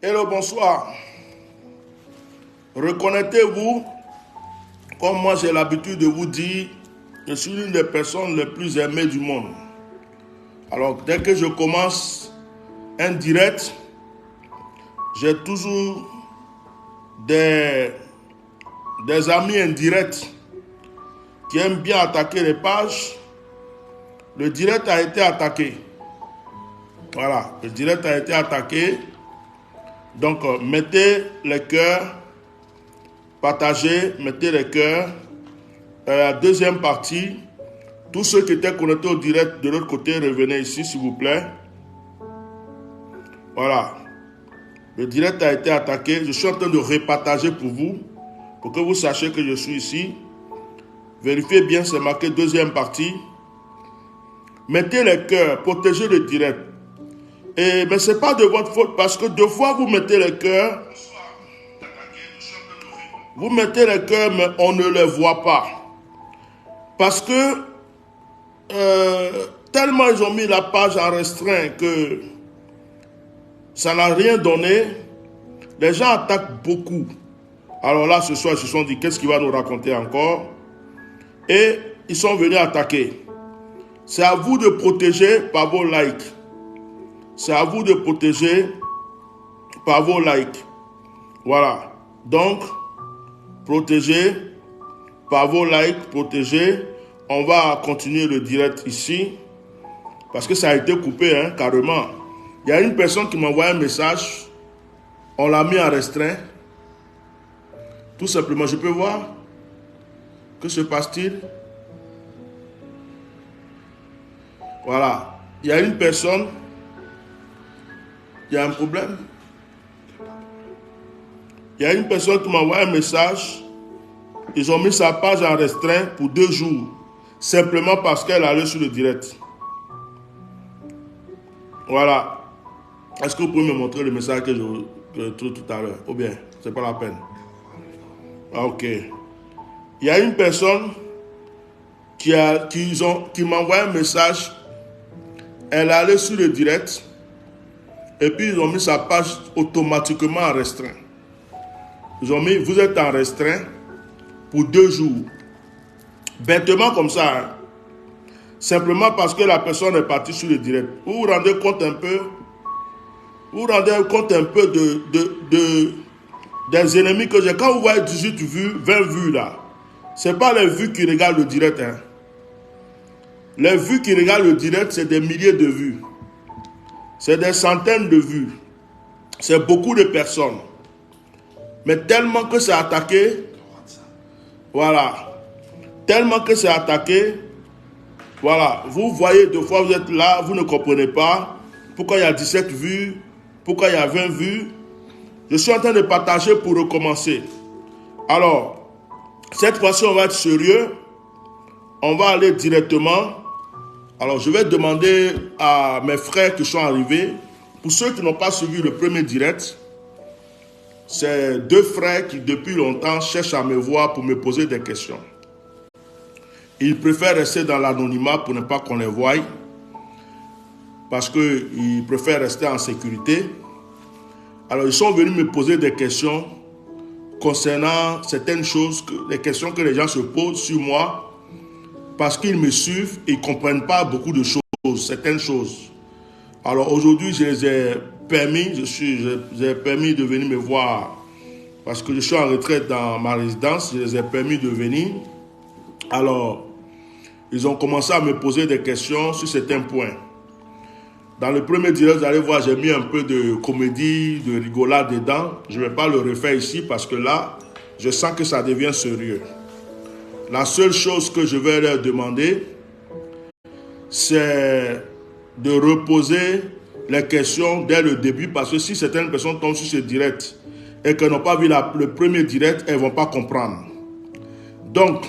Hello, bonsoir. Reconnaissez-vous, comme moi j'ai l'habitude de vous dire, je suis l'une des personnes les plus aimées du monde. Alors, dès que je commence un direct, j'ai toujours des amis indirects qui aiment bien attaquer les pages. Le direct a été attaqué. Voilà, le direct a été attaqué. Donc, mettez les cœurs, partagez, mettez les cœurs. La deuxième partie, tous ceux qui étaient connectés au direct de l'autre côté, revenez ici, s'il vous plaît. Voilà. Le direct a été attaqué. Je suis en train de repartager pour vous, pour que vous sachiez que je suis ici. Vérifiez bien, c'est marqué deuxième partie. Mettez les cœurs, protégez le direct. Mais ce n'est pas de votre faute, parce que deux fois vous mettez les cœurs. Vous mettez les cœurs, mais on ne les voit pas. Parce que tellement ils ont mis la page en restreint que ça n'a rien donné. Les gens attaquent beaucoup. Alors là, ce soir, ils se sont dit, qu'est-ce qu'il va nous raconter encore? Et ils sont venus attaquer. C'est à vous de protéger par vos likes. C'est à vous de protéger par vos likes. Voilà. Donc, protégez par vos likes, protégez. On va continuer le direct ici. Parce que ça a été coupé, hein, carrément. Il y a une personne qui m'a envoyé un message. On l'a mis en restreint. Tout simplement, je peux voir. Que se passe-t-il? Voilà. Il y a une personne. Il y a un problème. Il y a une personne qui m'a envoyé un message. Ils ont mis sa page en restreint pour 2 jours. Simplement parce qu'elle allait sur le direct. Voilà. Est-ce que vous pouvez me montrer le message que je trouve tout à l'heure? Ou bien, c'est pas la peine. Ah, ok. Il y a une personne qui m'a envoyé un message. Elle allait sur le direct. Et puis, ils ont mis sa page automatiquement en restreint. Ils ont mis, vous êtes en restreint pour 2 jours. Bêtement comme ça. Hein. Simplement parce que la personne est partie sur le direct. Vous vous rendez compte un peu? Vous vous rendez compte un peu des ennemis que j'ai. Quand vous voyez 18 vues, 20 vues là, ce n'est pas les vues qui regardent le direct. Hein. Les vues qui regardent le direct, c'est des milliers de vues. C'est des centaines de vues. C'est beaucoup de personnes. Mais tellement que c'est attaqué, voilà. Tellement que c'est attaqué, voilà. Vous voyez, deux fois vous êtes là, vous ne comprenez pas pourquoi il y a 17 vues, pourquoi il y a 20 vues. Je suis en train de partager pour recommencer. Alors, cette fois-ci, on va être sérieux. On va aller directement. Alors, je vais demander à mes frères qui sont arrivés, pour ceux qui n'ont pas suivi le premier direct, c'est 2 frères qui, depuis longtemps, cherchent à me voir pour me poser des questions. Ils préfèrent rester dans l'anonymat pour ne pas qu'on les voie, parce qu'ils préfèrent rester en sécurité. Alors, ils sont venus me poser des questions concernant certaines choses, les questions que les gens se posent sur moi, parce qu'ils me suivent et ils ne comprennent pas beaucoup de choses, certaines choses. Alors aujourd'hui, je les ai permis, j'ai permis de venir me voir parce que je suis en retraite dans ma résidence, je les ai permis de venir. Alors, ils ont commencé à me poser des questions sur certains points. Dans le premier direct, vous allez voir, j'ai mis un peu de comédie, de rigolade dedans. Je ne vais pas le refaire ici parce que là, je sens que ça devient sérieux. La seule chose que je vais leur demander, c'est de reposer les questions dès le début, parce que si certaines personnes tombent sur ce direct et qu'elles n'ont pas vu le premier direct, elles ne vont pas comprendre. Donc,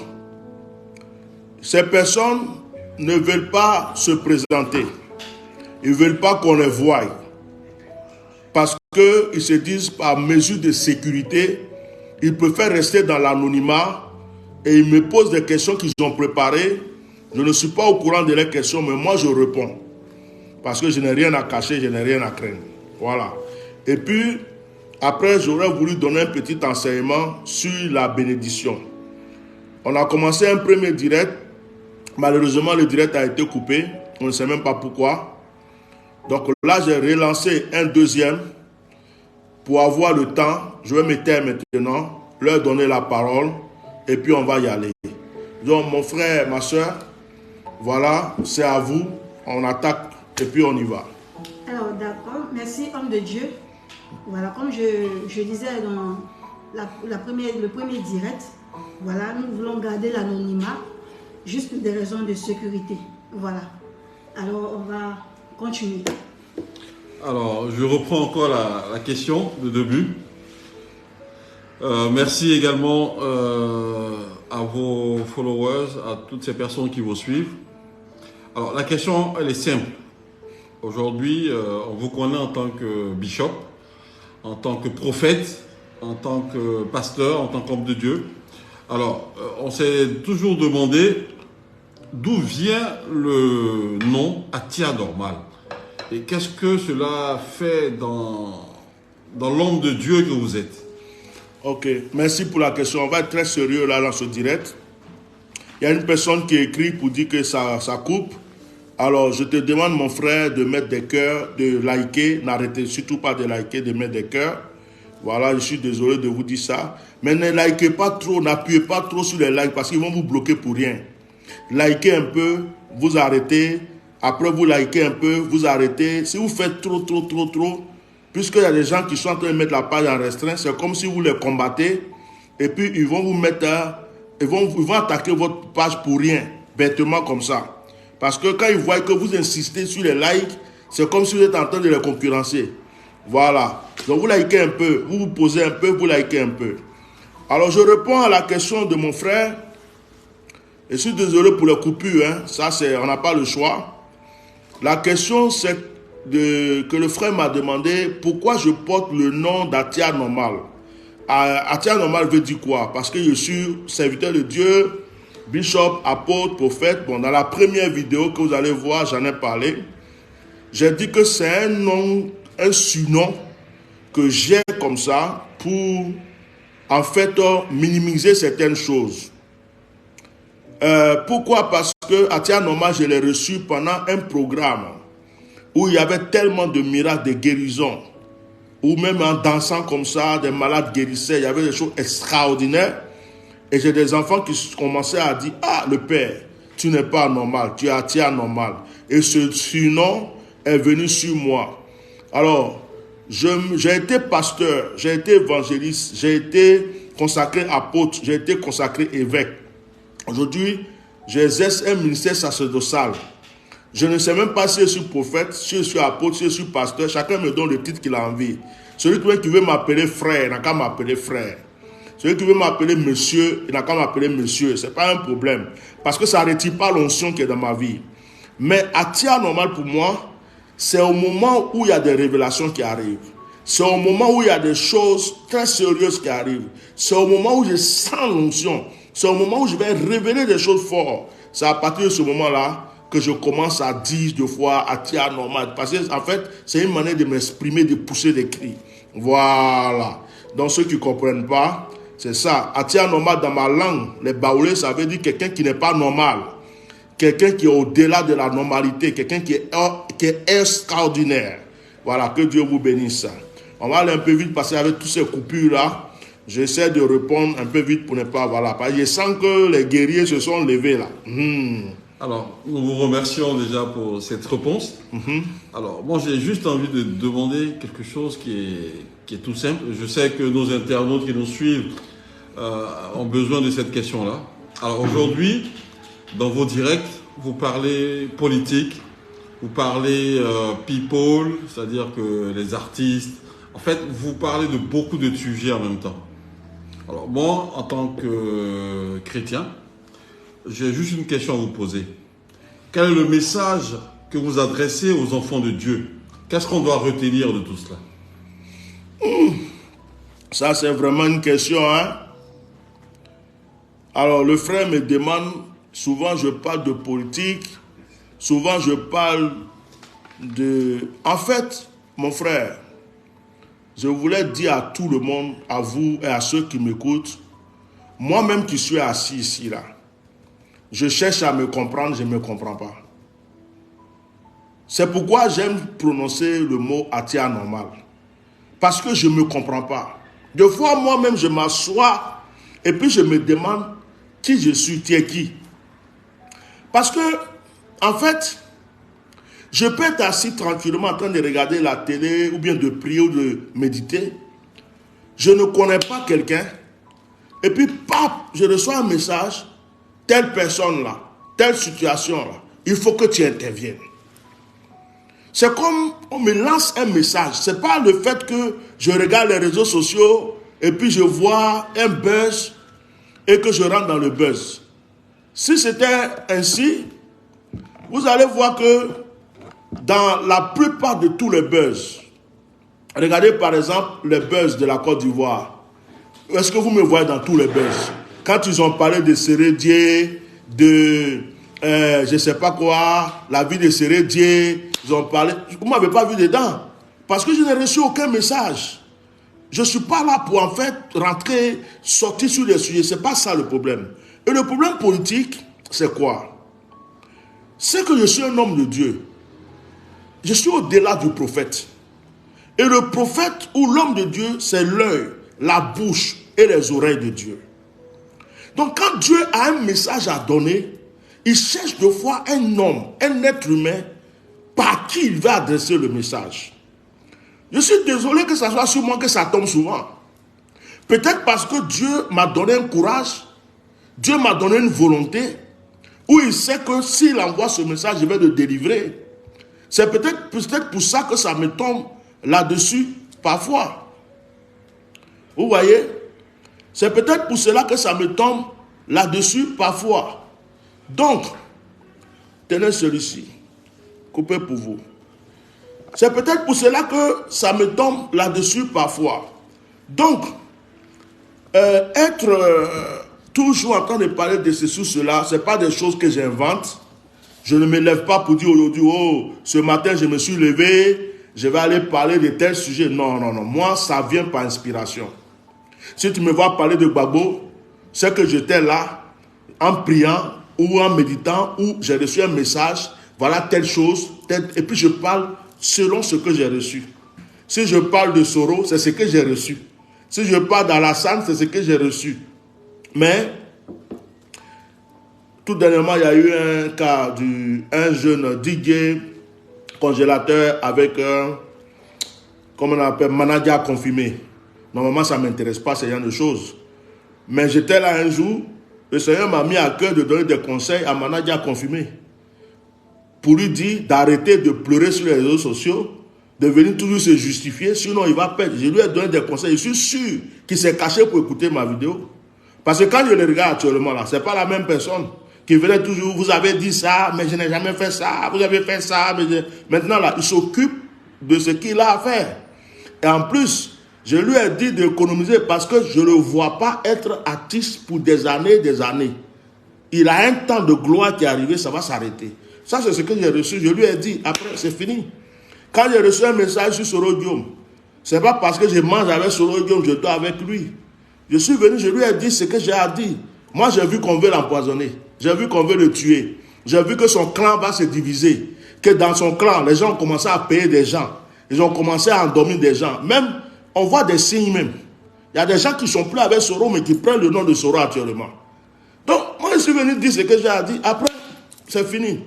ces personnes ne veulent pas se présenter. Ils ne veulent pas qu'on les voie. Parce qu'ils se disent, par mesure de sécurité, ils préfèrent rester dans l'anonymat. Et ils me posent des questions qu'ils ont préparées. Je ne suis pas au courant de leurs questions, mais moi je réponds. Parce que je n'ai rien à cacher, je n'ai rien à craindre. Voilà. Et puis, Après, j'aurais voulu donner un petit enseignement sur la bénédiction. On a commencé un premier direct. Malheureusement, le direct a été coupé. On ne sait même pas pourquoi. Donc là, j'ai relancé un deuxième pour avoir le temps. Je vais me taire maintenant, leur donner la parole et puis on va y aller. Donc mon frère, ma soeur, voilà, c'est à vous. On attaque et puis on y va. Alors d'accord, merci homme de Dieu. Voilà, comme je disais dans le premier direct, voilà, nous voulons garder l'anonymat juste pour des raisons de sécurité. Voilà. Alors on va continuer. Alors, je reprends encore la question de début. Merci également à vos followers, à toutes ces personnes qui vous suivent. Alors, la question, elle est simple. Aujourd'hui, on vous connaît en tant que bishop, en tant que prophète, en tant que pasteur, en tant qu'homme de Dieu. Alors, on s'est toujours demandé d'où vient le nom Atia Normal. Et qu'est-ce que cela fait dans l'homme de Dieu que vous êtes? Ok, merci pour la question. On va être très sérieux là dans ce direct. Il y a une personne qui écrit pour dire que ça coupe. Alors, je te demande, mon frère, de mettre des cœurs, de liker. N'arrêtez surtout pas de liker, de mettre des cœurs. Voilà, je suis désolé de vous dire ça. Mais ne likez pas trop, n'appuyez pas trop sur les likes parce qu'ils vont vous bloquer pour rien. Likez un peu, vous arrêtez. Après, vous likez un peu, vous arrêtez. Si vous faites trop, puisqu'il y a des gens qui sont en train de mettre la page en restreint, c'est comme si vous les combattez. Et puis, ils vont vous mettre, ils vont attaquer votre page pour rien, bêtement comme ça. Parce que quand ils voient que vous insistez sur les likes, c'est comme si vous êtes en train de les concurrencer. Voilà. Donc, vous likez un peu, vous vous posez un peu, vous likez un peu. Alors, je réponds à la question de mon frère. Je suis désolé pour les coupures, hein. Ça, on n'a pas le choix. La question, c'est que le frère m'a demandé pourquoi je porte le nom d'Atia Normal. Atia Normal veut dire quoi? Parce que je suis serviteur de Dieu, bishop, apôtre, prophète. Bon, dans la première vidéo que vous allez voir, j'en ai parlé. J'ai dit que c'est un nom, un surnom que j'ai comme ça pour, en fait, minimiser certaines choses. Pourquoi? Parce que Atia Normal, je l'ai reçu pendant un programme où il y avait tellement de miracles, de guérisons, ou même en dansant comme ça, des malades guérissaient, il y avait des choses extraordinaires. Et j'ai des enfants qui commençaient à dire, ah, le père, tu n'es pas normal, tu es Atia Normal. Et ce surnom est venu sur moi. Alors, j'ai été pasteur, j'ai été évangéliste, j'ai été consacré apôtre, j'ai été consacré évêque. Aujourd'hui, j'exerce un ministère sacerdotal. Je ne sais même pas si je suis prophète, si je suis apôtre, si je suis pasteur. Chacun me donne le titre qu'il a envie. Celui qui veut m'appeler frère, il n'a qu'à m'appeler frère. Celui qui veut m'appeler monsieur, il n'a qu'à m'appeler monsieur. Ce n'est pas un problème. Parce que ça ne retire pas l'onction qui est dans ma vie. Mais Atia Normal pour moi, c'est au moment où il y a des révélations qui arrivent. C'est au moment où il y a des choses très sérieuses qui arrivent. C'est au moment où je sens l'onction. C'est au moment où je vais révéler des choses fortes. C'est à partir de ce moment-là que je commence à dire deux fois Atia Normal. Parce qu'en fait, c'est une manière de m'exprimer, de pousser des cris. Voilà. Donc ceux qui ne comprennent pas, c'est ça. Atia Normal dans ma langue, les baoulés, ça veut dire quelqu'un qui n'est pas normal. Quelqu'un qui est au-delà de la normalité. Quelqu'un qui est extraordinaire. Voilà, que Dieu vous bénisse. On va aller un peu vite parce qu'avec toutes ces coupures-là, j'essaie de répondre un peu vite pour ne pas... Voilà, parce que je sens que les guerriers se sont levés là. Alors, nous vous remercions déjà pour cette réponse. Alors, moi, j'ai juste envie de demander quelque chose qui est tout simple. Je sais que nos internautes qui nous suivent ont besoin de cette question-là. Alors, aujourd'hui, dans vos directs, vous parlez politique, vous parlez people, c'est-à-dire que les artistes... En fait, vous parlez de beaucoup de sujets en même temps. Alors, moi, en tant que chrétien, j'ai juste une question à vous poser. Quel est le message que vous adressez aux enfants de Dieu? Qu'est-ce qu'on doit retenir de tout cela? Ça, c'est vraiment une question, hein? Alors, le frère me demande, souvent je parle de politique, souvent je parle de... En fait, mon frère, je voulais dire à tout le monde, à vous et à ceux qui m'écoutent, moi-même qui suis assis ici, là, je cherche à me comprendre, je ne me comprends pas. C'est pourquoi j'aime prononcer le mot athée anormal. Parce que je ne me comprends pas. Des fois, moi-même, je m'assois et puis je me demande qui je suis, tu es qui? Parce que, en fait, je peux être assis tranquillement en train de regarder la télé ou bien de prier ou de méditer. Je ne connais pas quelqu'un et puis, paf, je reçois un message, telle personne là, telle situation là, il faut que tu interviennes. C'est comme on me lance un message. Ce n'est pas le fait que je regarde les réseaux sociaux et puis je vois un buzz et que je rentre dans le buzz. Si c'était ainsi, vous allez voir que dans la plupart de tous les buzz, regardez par exemple les buzz de la Côte d'Ivoire. Est-ce que vous me voyez dans tous les buzz? Quand ils ont parlé de Sérédié, de je ne sais pas quoi, la vie de Sérédié, ils ont parlé, vous ne m'avez pas vu dedans. Parce que je n'ai reçu aucun message. Je ne suis pas là pour en fait rentrer, sortir sur les sujets. Ce n'est pas ça le problème. Et le problème politique, c'est quoi? C'est que je suis un homme de Dieu. Je suis au-delà du prophète. Et le prophète ou l'homme de Dieu, c'est l'œil, la bouche et les oreilles de Dieu. Donc quand Dieu a un message à donner, il cherche de fois un homme, un être humain, par qui il va adresser le message. Je suis désolé que ça soit sur moi que ça tombe souvent. Peut-être parce que Dieu m'a donné un courage, Dieu m'a donné une volonté, où il sait que s'il envoie ce message, je vais le délivrer. C'est peut-être pour ça que ça me tombe là-dessus parfois. Vous voyez? C'est peut-être pour cela que ça me tombe là-dessus parfois. Donc, tenez celui-ci. Coupé pour vous. C'est peut-être pour cela que ça me tombe là-dessus parfois. Donc, être toujours en train de parler de ceci ou cela, ce n'est pas des choses que j'invente. Je ne me lève pas pour dire aujourd'hui, oh, ce matin je me suis levé, je vais aller parler de tel sujet. Non, non, non. Moi, ça vient par inspiration. Si tu me vois parler de Gbagbo, c'est que j'étais là en priant ou en méditant, ou j'ai reçu un message, voilà telle chose, et puis je parle selon ce que j'ai reçu. Si je parle de Soro, c'est ce que j'ai reçu. Si je parle d'Alassane, c'est ce que j'ai reçu. Mais, tout dernièrement, il y a eu un cas d'un jeune DJ congélateur avec un, comment on appelle, manager confirmé. Normalement, ça ne m'intéresse pas, ce genre de choses. Mais j'étais là un jour, le Seigneur m'a mis à cœur de donner des conseils à manager confirmé. Pour lui dire d'arrêter de pleurer sur les réseaux sociaux, de venir toujours se justifier, sinon il va perdre. Je lui ai donné des conseils. Je suis sûr qu'il s'est caché pour écouter ma vidéo. Parce que quand je le regarde actuellement là, ce n'est pas la même personne qui venait toujours, vous avez dit ça, mais je n'ai jamais fait ça, vous avez fait ça. Mais maintenant là, il s'occupe de ce qu'il a à faire. Et en plus, je lui ai dit d'économiser parce que je ne le vois pas être artiste pour des années et des années. Il a un temps de gloire qui est arrivé, ça va s'arrêter. Ça, c'est ce que j'ai reçu. Je lui ai dit, après, c'est fini. Quand j'ai reçu un message sur Soro Diom, ce n'est pas parce que je mange avec Soro Diom, je dors avec lui. Je suis venu, je lui ai dit ce que j'ai à dire. Moi, j'ai vu qu'on veut l'empoisonner. J'ai vu qu'on veut le tuer. J'ai vu que son clan va se diviser. Que dans son clan, les gens ont commencé à payer des gens. Ils ont commencé à endormir des gens. Même, on voit des signes même. Il y a des gens qui ne sont plus avec Soro, mais qui prennent le nom de Soro actuellement. Donc, moi, je suis venu dire ce que j'ai à dire. Après, c'est fini.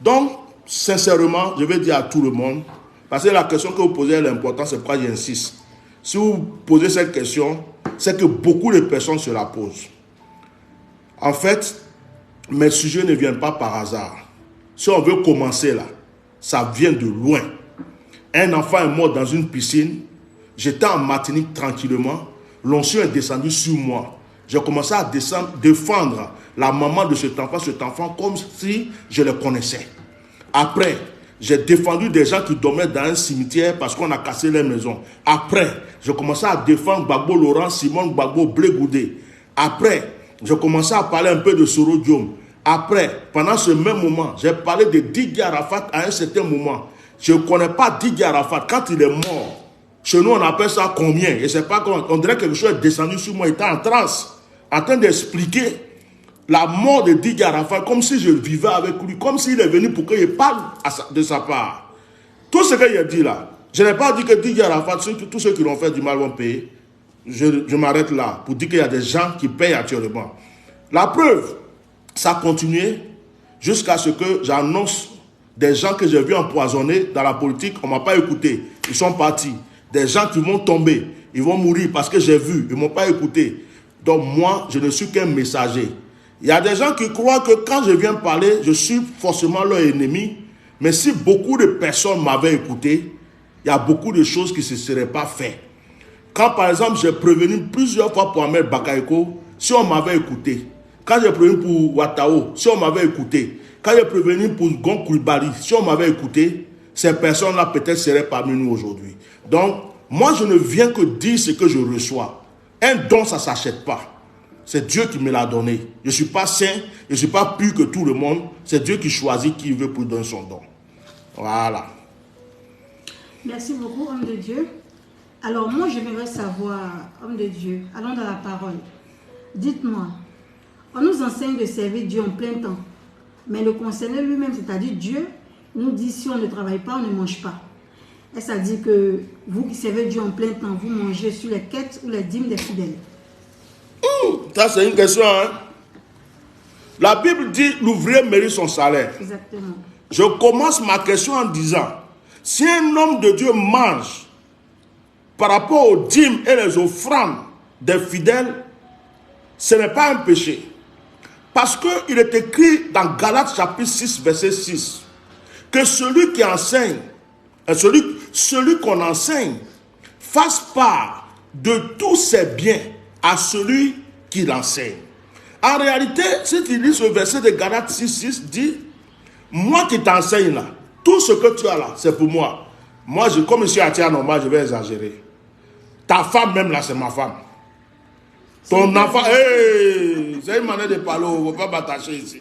Donc, sincèrement, je vais dire à tout le monde, parce que la question que vous posez est l'importante, c'est pourquoi j'insiste. Si vous posez cette question, c'est que beaucoup de personnes se la posent. En fait, mes sujets ne viennent pas par hasard. Si on veut commencer là, ça vient de loin. Un enfant est mort dans une piscine. J'étais en Martinique tranquillement. L'onction est descendu sur moi. J'ai commencé à défendre la maman de cet enfant comme si je le connaissais. Après, j'ai défendu des gens qui dormaient dans un cimetière parce qu'on a cassé leur maison. Après, j'ai commencé à défendre Gbagbo Laurent, Simon Gbagbo, Blé Goudé. Après, j'ai commencé à parler un peu de Soro Diom. Après, pendant ce même moment, j'ai parlé de Didier Arafat à un certain moment. Je ne connais pas Didier Arafat. Quand il est mort, Chez nous, on appelle ça combien. Et c'est pas comment. On dirait que quelque chose est descendu sur moi. Il était en transe, en train d'expliquer la mort de Didier Arafat, comme si je vivais avec lui, comme s'il est venu pour qu'il parle de sa part. Tout ce qu'il a dit là, je n'ai pas dit que Didier Arafat, tous ceux qui l'ont fait du mal vont payer. Je m'arrête là pour dire qu'il y a des gens qui payent actuellement. La preuve, ça a continué jusqu'à ce que j'annonce des gens que j'ai vus empoisonner dans la politique. On ne m'a pas écouté. Ils sont partis. Des gens qui vont tomber, ils vont mourir parce que j'ai vu. Ils ne m'ont pas écouté. Donc moi, je ne suis qu'un messager. Il y a des gens qui croient que quand je viens parler, je suis forcément leur ennemi. Mais si beaucoup de personnes m'avaient écouté, il y a beaucoup de choses qui ne se seraient pas faites. Quand par exemple, j'ai prévenu plusieurs fois pour Ahmed Bakayoko, si on m'avait écouté. Quand j'ai prévenu pour Ouattao, si on m'avait écouté. Quand j'ai prévenu pour Gon Coulibaly, si on m'avait écouté, ces personnes-là peut-être seraient parmi nous aujourd'hui. Donc, moi, je ne viens que dire ce que je reçois. Un don, ça ne s'achète pas. C'est Dieu qui me l'a donné. Je ne suis pas saint, je ne suis pas plus que tout le monde. C'est Dieu qui choisit qui veut pour donner son don. Voilà. Merci beaucoup, homme de Dieu. Alors, moi, j'aimerais savoir, homme de Dieu, allons dans la parole. Dites-moi, on nous enseigne de servir Dieu en plein temps. Mais le concerné lui-même, c'est-à-dire Dieu, nous dit si on ne travaille pas, on ne mange pas. Et ça dit que vous qui servez Dieu en plein temps, vous mangez sur les quêtes ou les dîmes des fidèles. Ça, c'est une question. Hein? La Bible dit l'ouvrier mérite son salaire. Exactement. Je commence ma question en disant, si un homme de Dieu mange par rapport aux dîmes et les offrandes des fidèles, ce n'est pas un péché. Parce qu'il est écrit dans Galates chapitre 6, verset 6, que celui qui enseigne, celui qu'on enseigne, fasse part de tous ses biens à celui qui l'enseigne. En réalité, si tu lis ce verset de Galates 6, 6, dit, moi qui t'enseigne là, tout ce que tu as là, c'est pour moi. Moi, comme je suis à normal, je vais exagérer. Ta femme même là, c'est ma femme. Ton enfant, hey, c'est une manière de parler, on ne va pas m'attacher ici.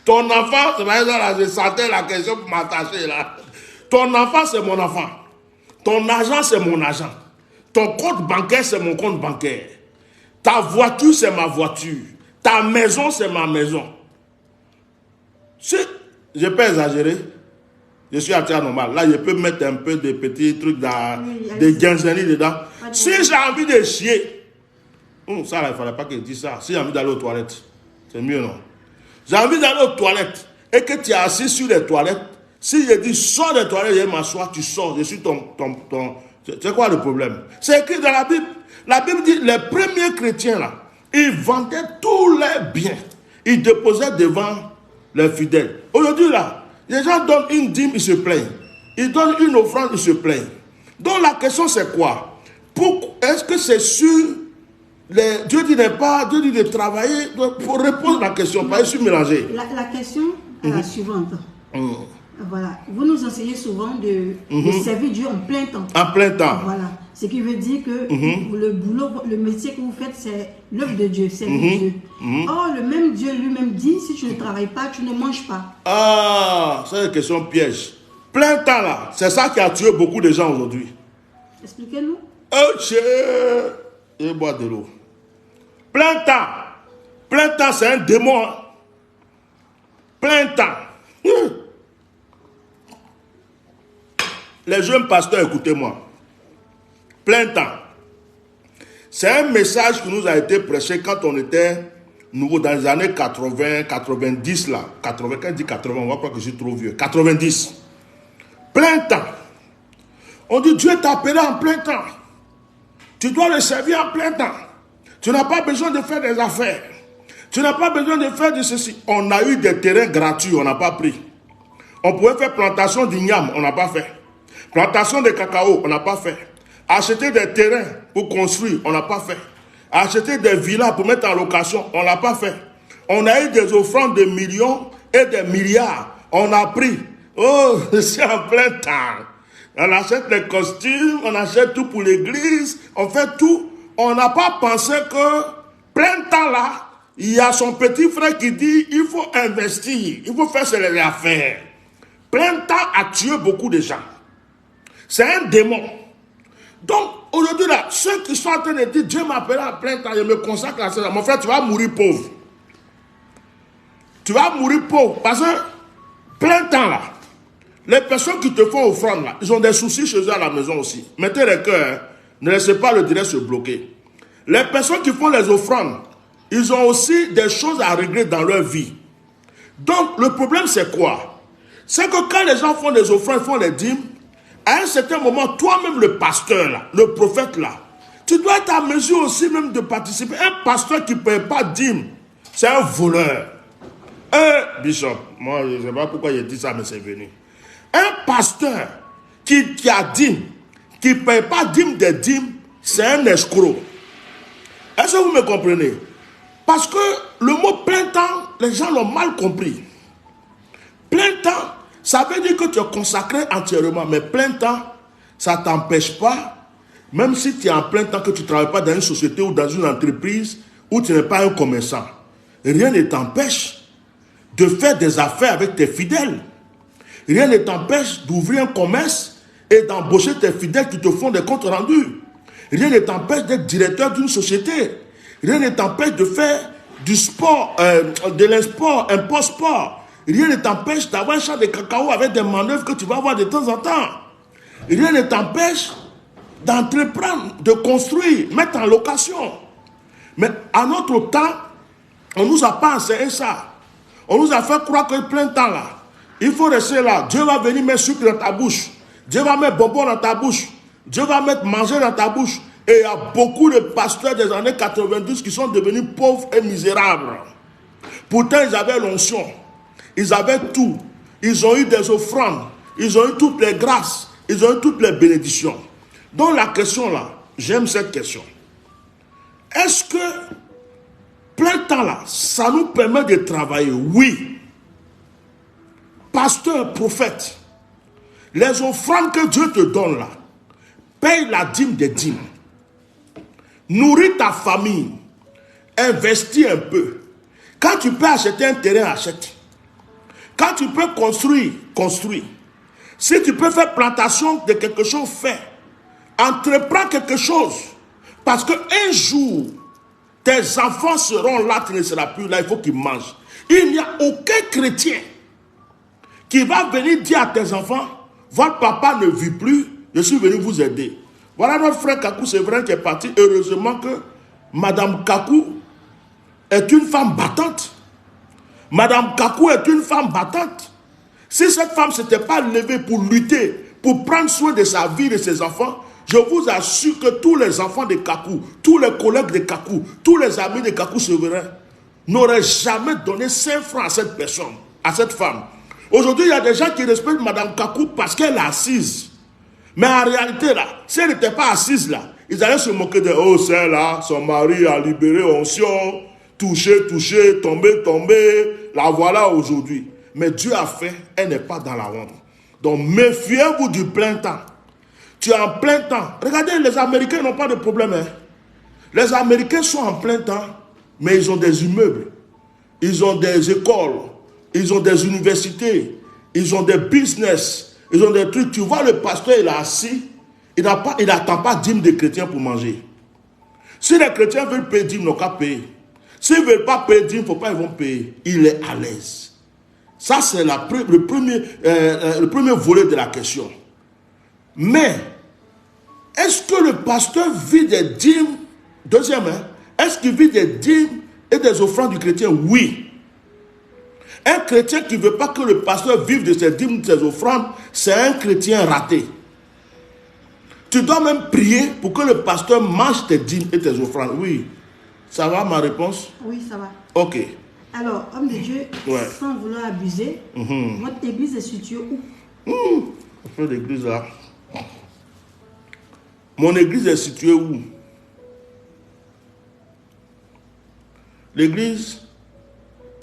Ton enfant, c'est pas ça là, je sentais la question pour m'attacher là. Ton enfant, c'est mon enfant. Ton argent, c'est mon argent. Ton compte bancaire, c'est mon compte bancaire. Ta voiture, c'est ma voiture. Ta maison, c'est ma maison. Si je peux exagérer, je suis à terre normale. Là, je peux mettre un peu de petits trucs, des guinzeries dedans. Si j'ai envie de chier, ça, là, il ne fallait pas que je dise ça. Si j'ai envie d'aller aux toilettes, c'est mieux, non? J'ai envie d'aller aux toilettes et que tu es assis sur les toilettes. Si je dis, sors des toilettes, je vais m'asseoir, tu sors. Je suis ton. C'est quoi le problème? C'est écrit dans la Bible. La Bible dit, les premiers chrétiens, là, ils vendaient tous leurs biens. Ils déposaient devant les fidèles. Aujourd'hui, là, les gens donnent une dîme, ils se plaignent. Ils donnent une offrande, ils se plaignent. Donc la question c'est quoi? Est-ce que c'est sur Dieu dit Dieu dit de travailler? Pour répondre à la question, pas se mélanger. La question est la suivante. Voilà. Vous nous enseignez souvent de servir Dieu en plein temps. En plein temps. Voilà. Ce qui veut dire que le boulot, le métier que vous faites, c'est l'œuvre de Dieu, servir Dieu. Or, le même Dieu lui-même dit, si tu ne travailles pas, tu ne manges pas. Ah, c'est une question piège. Plein temps là, c'est ça qui a tué beaucoup de gens aujourd'hui. Expliquez-nous. Oh, et bois de l'eau. Plein temps, c'est un démon. Hein? Plein temps. Les jeunes pasteurs, écoutez-moi. Plein temps. C'est un message qui nous a été prêché quand on était nouveau dans les années 80, 90 là. 80, quand je dis 80, on va croire que je suis trop vieux. 90. Plein temps. On dit Dieu t'a appelé en plein temps. Tu dois le servir en plein temps. Tu n'as pas besoin de faire des affaires. Tu n'as pas besoin de faire de ceci. On a eu des terrains gratuits, on n'a pas pris. On pouvait faire plantation d'igname, on n'a pas fait. Plantation de cacao, on n'a pas fait. Acheter des terrains pour construire, on n'a pas fait. Acheter des villas pour mettre en location, on n'a pas fait. On a eu des offrandes de millions et des milliards. On a pris. Oh, c'est en plein temps. On achète les costumes, on achète tout pour l'église, on fait tout. On n'a pas pensé que plein temps là, il y a son petit frère qui dit il faut investir, il faut faire ses affaires. Plein temps a tué beaucoup de gens. C'est un démon. Donc, aujourd'hui, là, ceux qui sont en train de dire, Dieu m'a appelé à plein temps, je me consacre à ça. Mon frère, tu vas mourir pauvre. Tu vas mourir pauvre. Parce que, plein temps, là, les personnes qui te font offrande, là, ils ont des soucis chez eux à la maison aussi. Mettez les cœurs, hein. Ne laissez pas le direct se bloquer. Les personnes qui font les offrandes, ils ont aussi des choses à régler dans leur vie. Donc, le problème, c'est quoi? C'est que quand les gens font des offrandes, font les dîmes, à un certain moment, toi-même, le pasteur, là, le prophète, là, tu dois être à mesure aussi même de participer. Un pasteur qui ne paye pas dîme, c'est un voleur. Bishop, moi, je ne sais pas pourquoi il a dit ça, mais c'est venu. Un pasteur qui a dîme, qui ne paye pas dîme des dîmes, c'est un escroc. Est-ce que vous me comprenez? Parce que le mot plein temps, les gens l'ont mal compris. Plein temps, ça veut dire que tu es consacré entièrement, mais plein temps, ça ne t'empêche pas, même si tu es en plein temps, que tu ne travailles pas dans une société ou dans une entreprise, où tu n'es pas un commerçant. Rien ne t'empêche de faire des affaires avec tes fidèles. Rien ne t'empêche d'ouvrir un commerce et d'embaucher tes fidèles qui te font des comptes rendus. Rien ne t'empêche d'être directeur d'une société. Rien ne t'empêche de faire du sport, de l'import, import-sport. Rien ne t'empêche d'avoir un champ de cacao avec des manœuvres que tu vas avoir de temps en temps. Rien ne t'empêche d'entreprendre, de construire, mettre en location. Mais à notre temps, on ne nous a pas enseigné ça. On nous a fait croire que plein temps là, il faut rester là. Dieu va venir mettre sucre dans ta bouche. Dieu va mettre bonbons dans ta bouche. Dieu va mettre manger dans ta bouche. Et il y a beaucoup de pasteurs des années 90 qui sont devenus pauvres et misérables. Pourtant, ils avaient l'onction. Ils avaient tout. Ils ont eu des offrandes. Ils ont eu toutes les grâces. Ils ont eu toutes les bénédictions. Donc la question là, j'aime cette question. Est-ce que plein temps là, ça nous permet de travailler? Oui. Pasteur, prophète, les offrandes que Dieu te donne là, paye la dîme des dîmes. Nourris ta famille. Investis un peu. Quand tu peux acheter un terrain, achète. Quand tu peux construire, construis. Si tu peux faire plantation de quelque chose, fais. Entreprends quelque chose. Parce qu'un jour, tes enfants seront là, tu ne seras plus là, il faut qu'ils mangent. Il n'y a aucun chrétien qui va venir dire à tes enfants, votre papa ne vit plus, je suis venu vous aider. Voilà notre frère Kakou, c'est vrai qui est parti. Heureusement que Madame Kakou est une femme battante. Madame Kakou est une femme battante. Si cette femme ne s'était pas levée pour lutter, pour prendre soin de sa vie et de ses enfants, je vous assure que tous les enfants de Kakou, tous les collègues de Kakou, tous les amis de Kakou Souverain n'auraient jamais donné 5 francs à cette personne, à cette femme. Aujourd'hui, il y a des gens qui respectent Madame Kakou parce qu'elle est assise. Mais en réalité, là, si elle n'était pas assise là, ils allaient se moquer de « Oh, c'est là, son mari a libéré onction, touché, touché, tombé, tombé, la voilà aujourd'hui. » Mais Dieu a fait, elle n'est pas dans la honte. Donc, méfiez-vous du plein temps. Tu es en plein temps. Regardez, les Américains n'ont pas de problème. Hein. Les Américains sont en plein temps, mais ils ont des immeubles. Ils ont des écoles. Ils ont des universités. Ils ont des business. Ils ont des trucs. Tu vois, le pasteur, il est assis. Il n'attend pas dîme des chrétiens pour manger. Si les chrétiens veulent payer dîme, ils n'ont qu'à payer. S'ils ne veulent pas payer dîme, il ne faut pas, ils vont payer. Il est à l'aise. Ça, c'est le premier volet de la question. Mais, est-ce que le pasteur vit des dîmes? Deuxième, est-ce qu'il vit des dîmes et des offrandes du chrétien? Oui. Un chrétien qui ne veut pas que le pasteur vive de ses dîmes, de ses offrandes, c'est un chrétien raté. Tu dois même prier pour que le pasteur mange tes dîmes et tes offrandes. Oui. Ça va, ma réponse? Oui, ça va. Ok. Alors, homme de Dieu, Ouais. sans vouloir abuser, votre église est située où? On fait l'église là. Mon église est située où? L'église,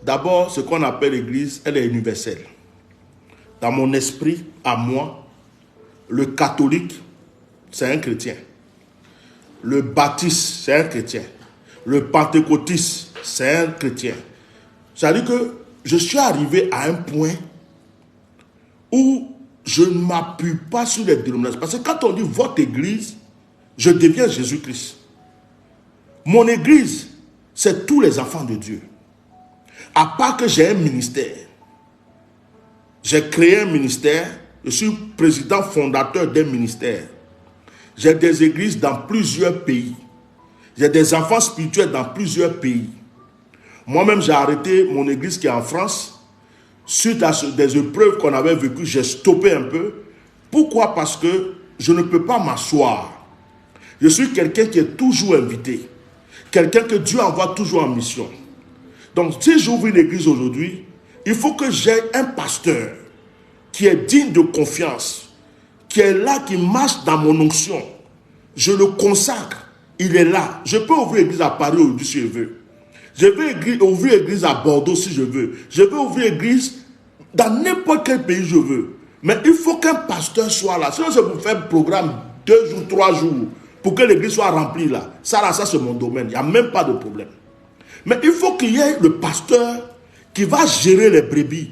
d'abord, ce qu'on appelle l'église, elle est universelle. Dans mon esprit, à moi, le catholique, c'est un chrétien. Le baptiste, c'est un chrétien. Le pentecôtiste, c'est un chrétien. C'est-à-dire que je suis arrivé à un point où je ne m'appuie pas sur les dénominations. Parce que quand on dit votre église, je deviens Jésus-Christ. Mon église, c'est tous les enfants de Dieu. À part que j'ai un ministère. J'ai créé un ministère. Je suis président fondateur d'un ministère. J'ai des églises dans plusieurs pays. J'ai des enfants spirituels dans plusieurs pays. Moi-même, j'ai arrêté mon église qui est en France. Suite à des épreuves qu'on avait vécues, j'ai stoppé un peu. Pourquoi? Parce que je ne peux pas m'asseoir. Je suis quelqu'un qui est toujours invité. Quelqu'un que Dieu envoie toujours en mission. Donc, si j'ouvre une église aujourd'hui, il faut que j'aie un pasteur qui est digne de confiance, qui est là, qui marche dans mon onction. Je le consacre. Il est là. Je peux ouvrir l'église à Paris aujourd'hui si je veux. Je vais ouvrir l'église à Bordeaux si je veux. Je vais ouvrir l'église dans n'importe quel pays je veux. Mais il faut qu'un pasteur soit là. Sinon, c'est pour faire un programme 2 jours, 3 jours, pour que l'église soit remplie là. Ça c'est mon domaine. Il n'y a même pas de problème. Mais il faut qu'il y ait le pasteur qui va gérer les brebis.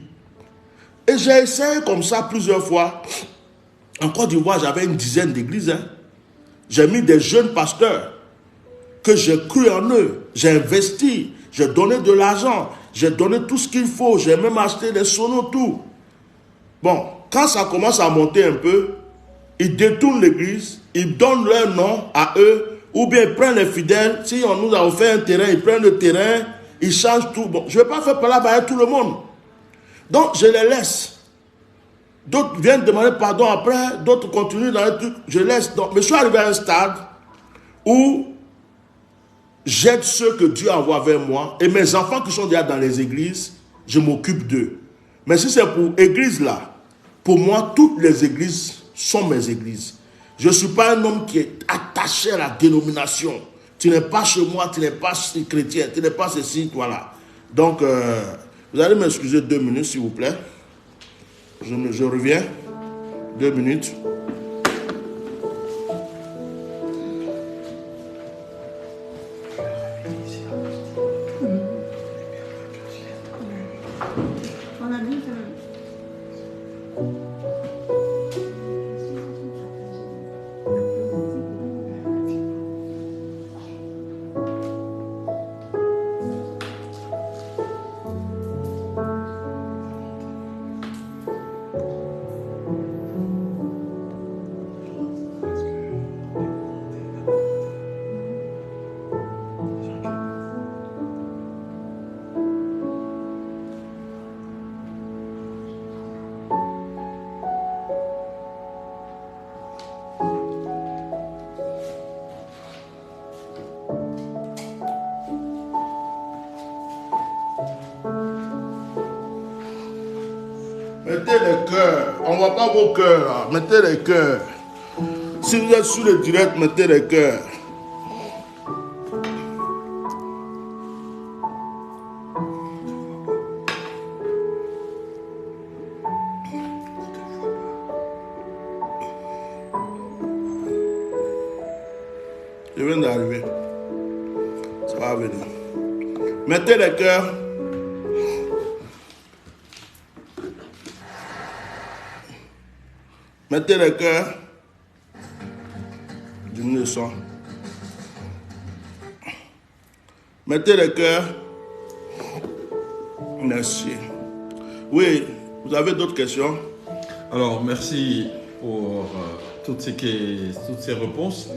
Et j'ai essayé comme ça plusieurs fois. En Côte d'Ivoire, j'avais une dizaine d'églises. Hein. J'ai mis des jeunes pasteurs que j'ai cru en eux. J'ai investi, j'ai donné de l'argent, j'ai donné tout ce qu'il faut. J'ai même acheté des sonos, tout. Bon, quand ça commence à monter un peu, ils détournent l'église, ils donnent leur nom à eux, ou bien ils prennent les fidèles. Si on nous a offert un terrain, ils prennent le terrain, ils changent tout. Bon, je ne vais pas faire parler avec tout le monde. Donc, je les laisse. D'autres viennent demander pardon après, d'autres continuent dans le truc. Je laisse. Donc, je suis arrivé à un stade où j'aide ceux que Dieu envoie vers moi. Et mes enfants qui sont déjà dans les églises, je m'occupe d'eux. Mais si c'est pour église là, pour moi, toutes les églises sont mes églises. Je ne suis pas un homme qui est attaché à la dénomination. Tu n'es pas chez moi, tu n'es pas chrétien, tu n'es pas ceci, voilà. Donc, vous allez m'excuser 2 minutes, s'il vous plaît. Je reviens. 2 minutes. Mettez les cœurs. On ne voit pas vos cœurs là. Mettez les cœurs. Si vous êtes sur le direct, mettez les cœurs. Je viens d'arriver. Ça va venir. Mettez les cœurs. Mettez les cœurs. Diminuez le son. Mettez les cœurs. Merci. Oui, vous avez d'autres questions? Alors, merci pour toutes ces réponses.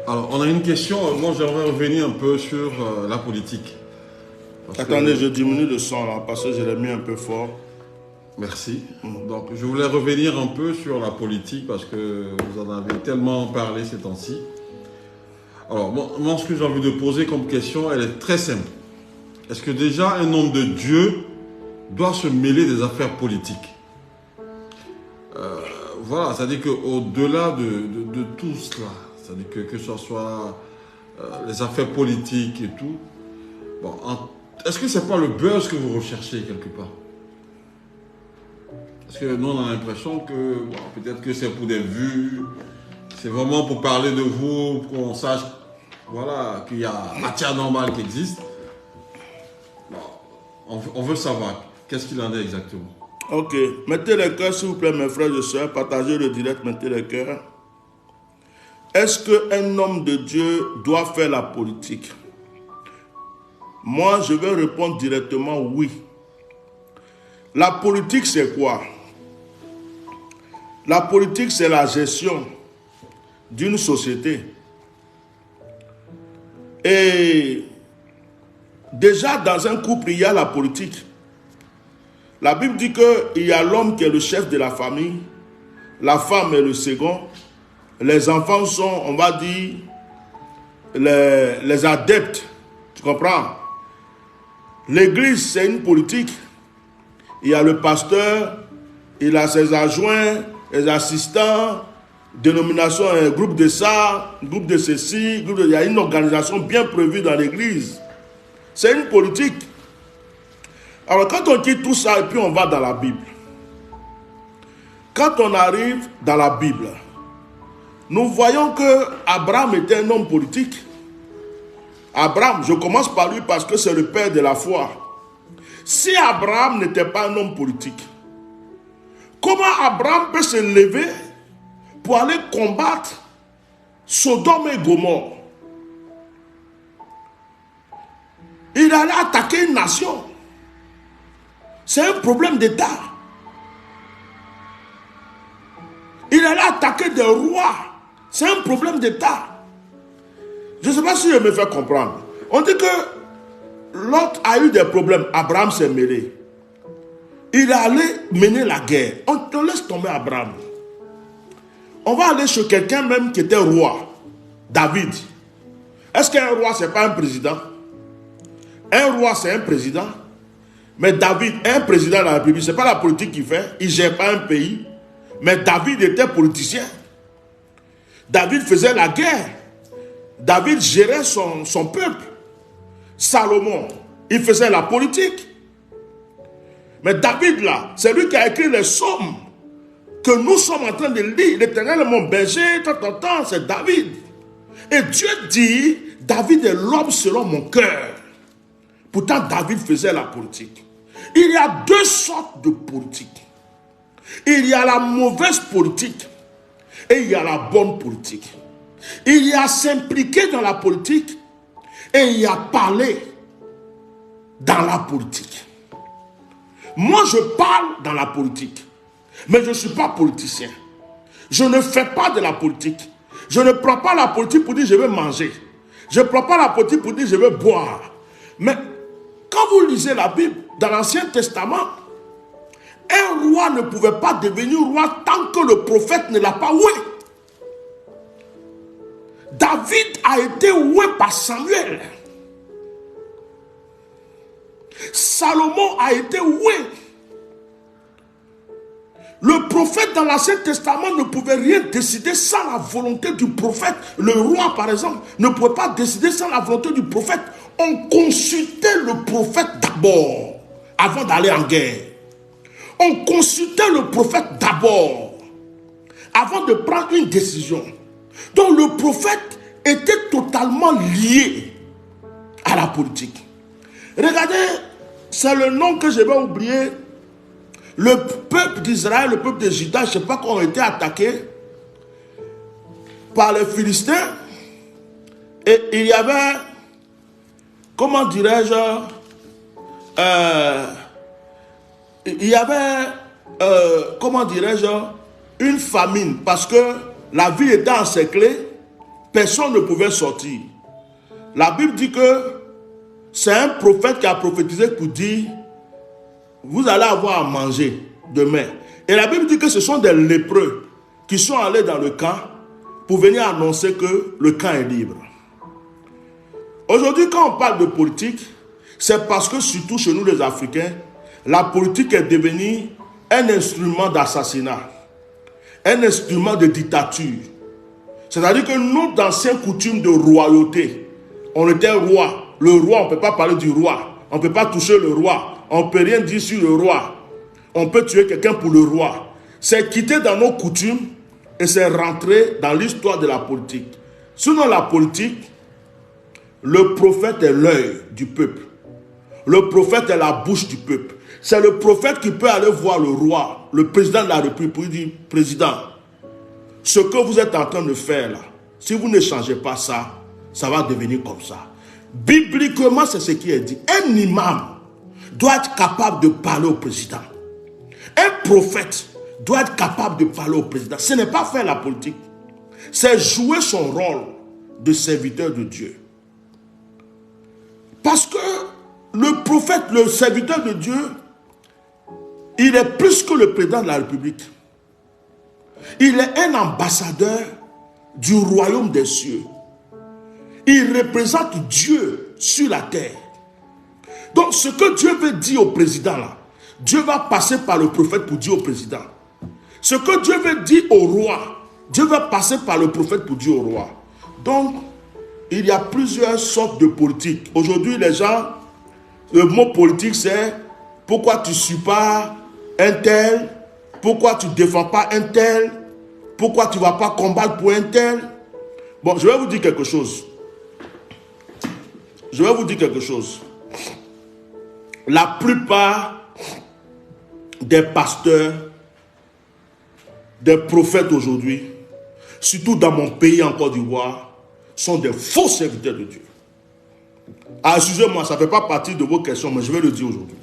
Alors, on a une question. Moi, j'aimerais revenir un peu sur la politique. Attendez, je diminue le son là, parce que je l'ai mis un peu fort. Merci. Donc, je voulais revenir un peu sur la politique parce que vous en avez tellement parlé ces temps-ci. Alors, moi, ce que j'ai envie de poser comme question, elle est très simple. Est-ce que déjà un homme de Dieu doit se mêler des affaires politiques? Voilà, c'est-à-dire qu'au-delà de tout cela, c'est-à-dire que ce soit les affaires politiques et tout, bon, est-ce que ce n'est pas le buzz que vous recherchez quelque part? Parce que nous, on a l'impression que bon, peut-être que c'est pour des vues, c'est vraiment pour parler de vous, pour qu'on sache voilà, qu'il y a matière normale qui existe. Bon, on veut savoir, qu'est-ce qu'il en est exactement? Ok, mettez les cœurs s'il vous plaît mes frères et sœurs, partagez le direct, mettez les cœurs. Est-ce qu'un homme de Dieu doit faire la politique? Moi, je vais répondre directement oui. La politique, c'est quoi? La politique, c'est la gestion d'une société. Et déjà, dans un couple, il y a la politique. La Bible dit qu'il y a l'homme qui est le chef de la famille, la femme est le second, les enfants sont, on va dire, les adeptes. Tu comprends? L'église, c'est une politique. Il y a le pasteur, il a ses adjoints, les assistants, dénomination, un groupe de ça, groupe de ceci, il y a une organisation bien prévue dans l'église. C'est une politique. Alors quand on dit tout ça et puis on va dans la Bible, quand on arrive dans la Bible, nous voyons que Abraham était un homme politique. Abraham, je commence par lui parce que c'est le père de la foi. Si Abraham n'était pas un homme politique, comment Abraham peut se lever pour aller combattre Sodome et Gomorrhe? Il allait attaquer une nation. C'est un problème d'État. Il allait attaquer des rois. C'est un problème d'État. Je ne sais pas si je me fais comprendre. On dit que Lot a eu des problèmes. Abraham s'est mêlé. Il allait mener la guerre. On laisse tomber Abraham. On va aller chez quelqu'un même qui était roi. David. Est-ce qu'un roi, ce n'est pas un président? Un roi, c'est un président. Mais David, un président de la République, ce n'est pas la politique qu'il fait. Il ne gère pas un pays. Mais David était politicien. David faisait la guerre. David gérait son peuple. Salomon, il faisait la politique. Mais David là, c'est lui qui a écrit les psaumes que nous sommes en train de lire. L'Éternel est mon berger, c'est David. Et Dieu dit, David est l'homme selon mon cœur. Pourtant, David faisait la politique. Il y a deux sortes de politique. Il y a la mauvaise politique et il y a la bonne politique. Il y a s'impliquer dans la politique et il y a parler dans la politique. Moi, je parle dans la politique, mais je ne suis pas politicien. Je ne fais pas de la politique. Je ne prends pas la politique pour dire je vais manger. Je ne prends pas la politique pour dire je vais boire. Mais quand vous lisez la Bible, dans l'Ancien Testament, un roi ne pouvait pas devenir roi tant que le prophète ne l'a pas oué. David a été oué par Samuel. Salomon a été oué. Le prophète dans l'Ancien Testament ne pouvait rien décider sans la volonté du prophète. Le roi, par exemple, ne pouvait pas décider sans la volonté du prophète. On consultait le prophète d'abord, avant d'aller en guerre. On consultait le prophète d'abord, avant de prendre une décision. Donc le prophète était totalement lié à la politique. Regardez, c'est le nom que je vais oublier. Le peuple d'Israël, le peuple de Juda, je ne sais pas comment ont été attaqués par les Philistins. Et il y avait, comment dirais-je, il y avait, comment dirais-je, une famine. Parce que la ville était encerclée, personne ne pouvait sortir. La Bible dit que c'est un prophète qui a prophétisé pour dire vous allez avoir à manger demain. Et la Bible dit que ce sont des lépreux qui sont allés dans le camp pour venir annoncer que le camp est libre. Aujourd'hui, quand on parle de politique, c'est parce que surtout chez nous les Africains, la politique est devenue un instrument d'assassinat, un instrument de dictature. C'est-à-dire que nous, d'anciennes coutumes de royauté, on était roi. Le roi, on ne peut pas parler du roi. On ne peut pas toucher le roi. On ne peut rien dire sur le roi. On peut tuer quelqu'un pour le roi. C'est quitté dans nos coutumes et c'est rentré dans l'histoire de la politique. Sinon, la politique, le prophète est l'œil du peuple. Le prophète est la bouche du peuple. C'est le prophète qui peut aller voir le roi, le président de la République, pour lui dire, président, ce que vous êtes en train de faire là, si vous ne changez pas ça, ça va devenir comme ça. Bibliquement, c'est ce qui est dit. Un imam doit être capable de parler au président. Un prophète doit être capable de parler au président. Ce n'est pas faire la politique. C'est jouer son rôle de serviteur de Dieu. Parce que le prophète, le serviteur de Dieu, il est plus que le président de la République. Il est un ambassadeur du royaume des cieux. Il représente Dieu sur la terre. Donc ce que Dieu veut dire au président là, Dieu va passer par le prophète pour dire au président. Ce que Dieu veut dire au roi, Dieu va passer par le prophète pour dire au roi. Donc, il y a plusieurs sortes de politique. Aujourd'hui, les gens, le mot politique, c'est pourquoi tu ne suis pas un tel, pourquoi tu ne défends pas un tel, pourquoi tu ne vas pas combattre pour un tel. Bon, je vais vous dire quelque chose. La plupart des pasteurs, des prophètes aujourd'hui, surtout dans mon pays en Côte d'Ivoire, sont des faux serviteurs de Dieu. Ah, excusez-moi, ça ne fait pas partie de vos questions, mais je vais le dire aujourd'hui.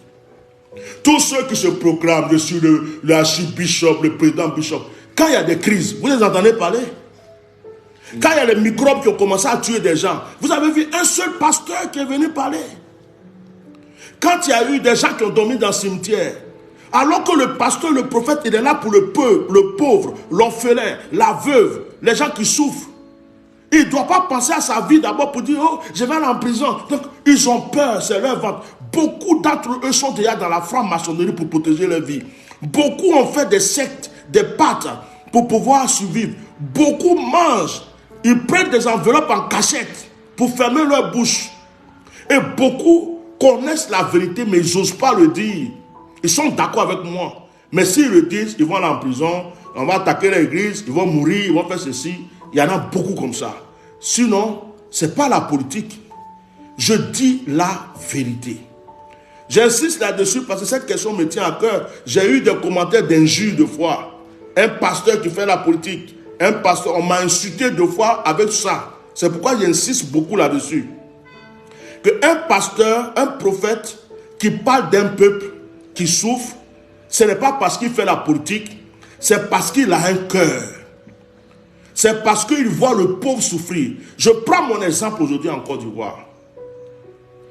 Tous ceux qui se proclament, je suis l'archibishop, le président bishop, quand il y a des crises, vous les entendez parler? Quand il y a les microbes qui ont commencé à tuer des gens, vous avez vu un seul pasteur qui est venu parler? Quand il y a eu des gens qui ont dormi dans le cimetière, alors que le pasteur, le prophète, il est là pour le peuple, le pauvre, l'orphelin, la veuve, les gens qui souffrent. Il ne doit pas penser à sa vie d'abord pour dire, oh, je vais aller en prison. Donc, ils ont peur, c'est leur ventre. Beaucoup d'entre eux sont déjà dans la franc-maçonnerie pour protéger leur vie. Beaucoup ont fait des sectes, des pactes pour pouvoir survivre. Beaucoup mangent. Ils prennent des enveloppes en cachette pour fermer leur bouche. Et beaucoup connaissent la vérité, mais ils n'osent pas le dire. Ils sont d'accord avec moi. Mais s'ils le disent, ils vont aller en prison, on va attaquer l'église, ils vont mourir, ils vont faire ceci. Il y en a beaucoup comme ça. Sinon, ce n'est pas la politique. Je dis la vérité. J'insiste là-dessus parce que cette question me tient à cœur. J'ai eu des commentaires d'injures de fois. Un pasteur qui fait la politique, un pasteur, on m'a insulté deux fois avec ça. C'est pourquoi j'insiste beaucoup là-dessus. Qu'un pasteur, un prophète qui parle d'un peuple qui souffre, ce n'est pas parce qu'il fait la politique, c'est parce qu'il a un cœur. C'est parce qu'il voit le pauvre souffrir. Je prends mon exemple aujourd'hui en Côte d'Ivoire.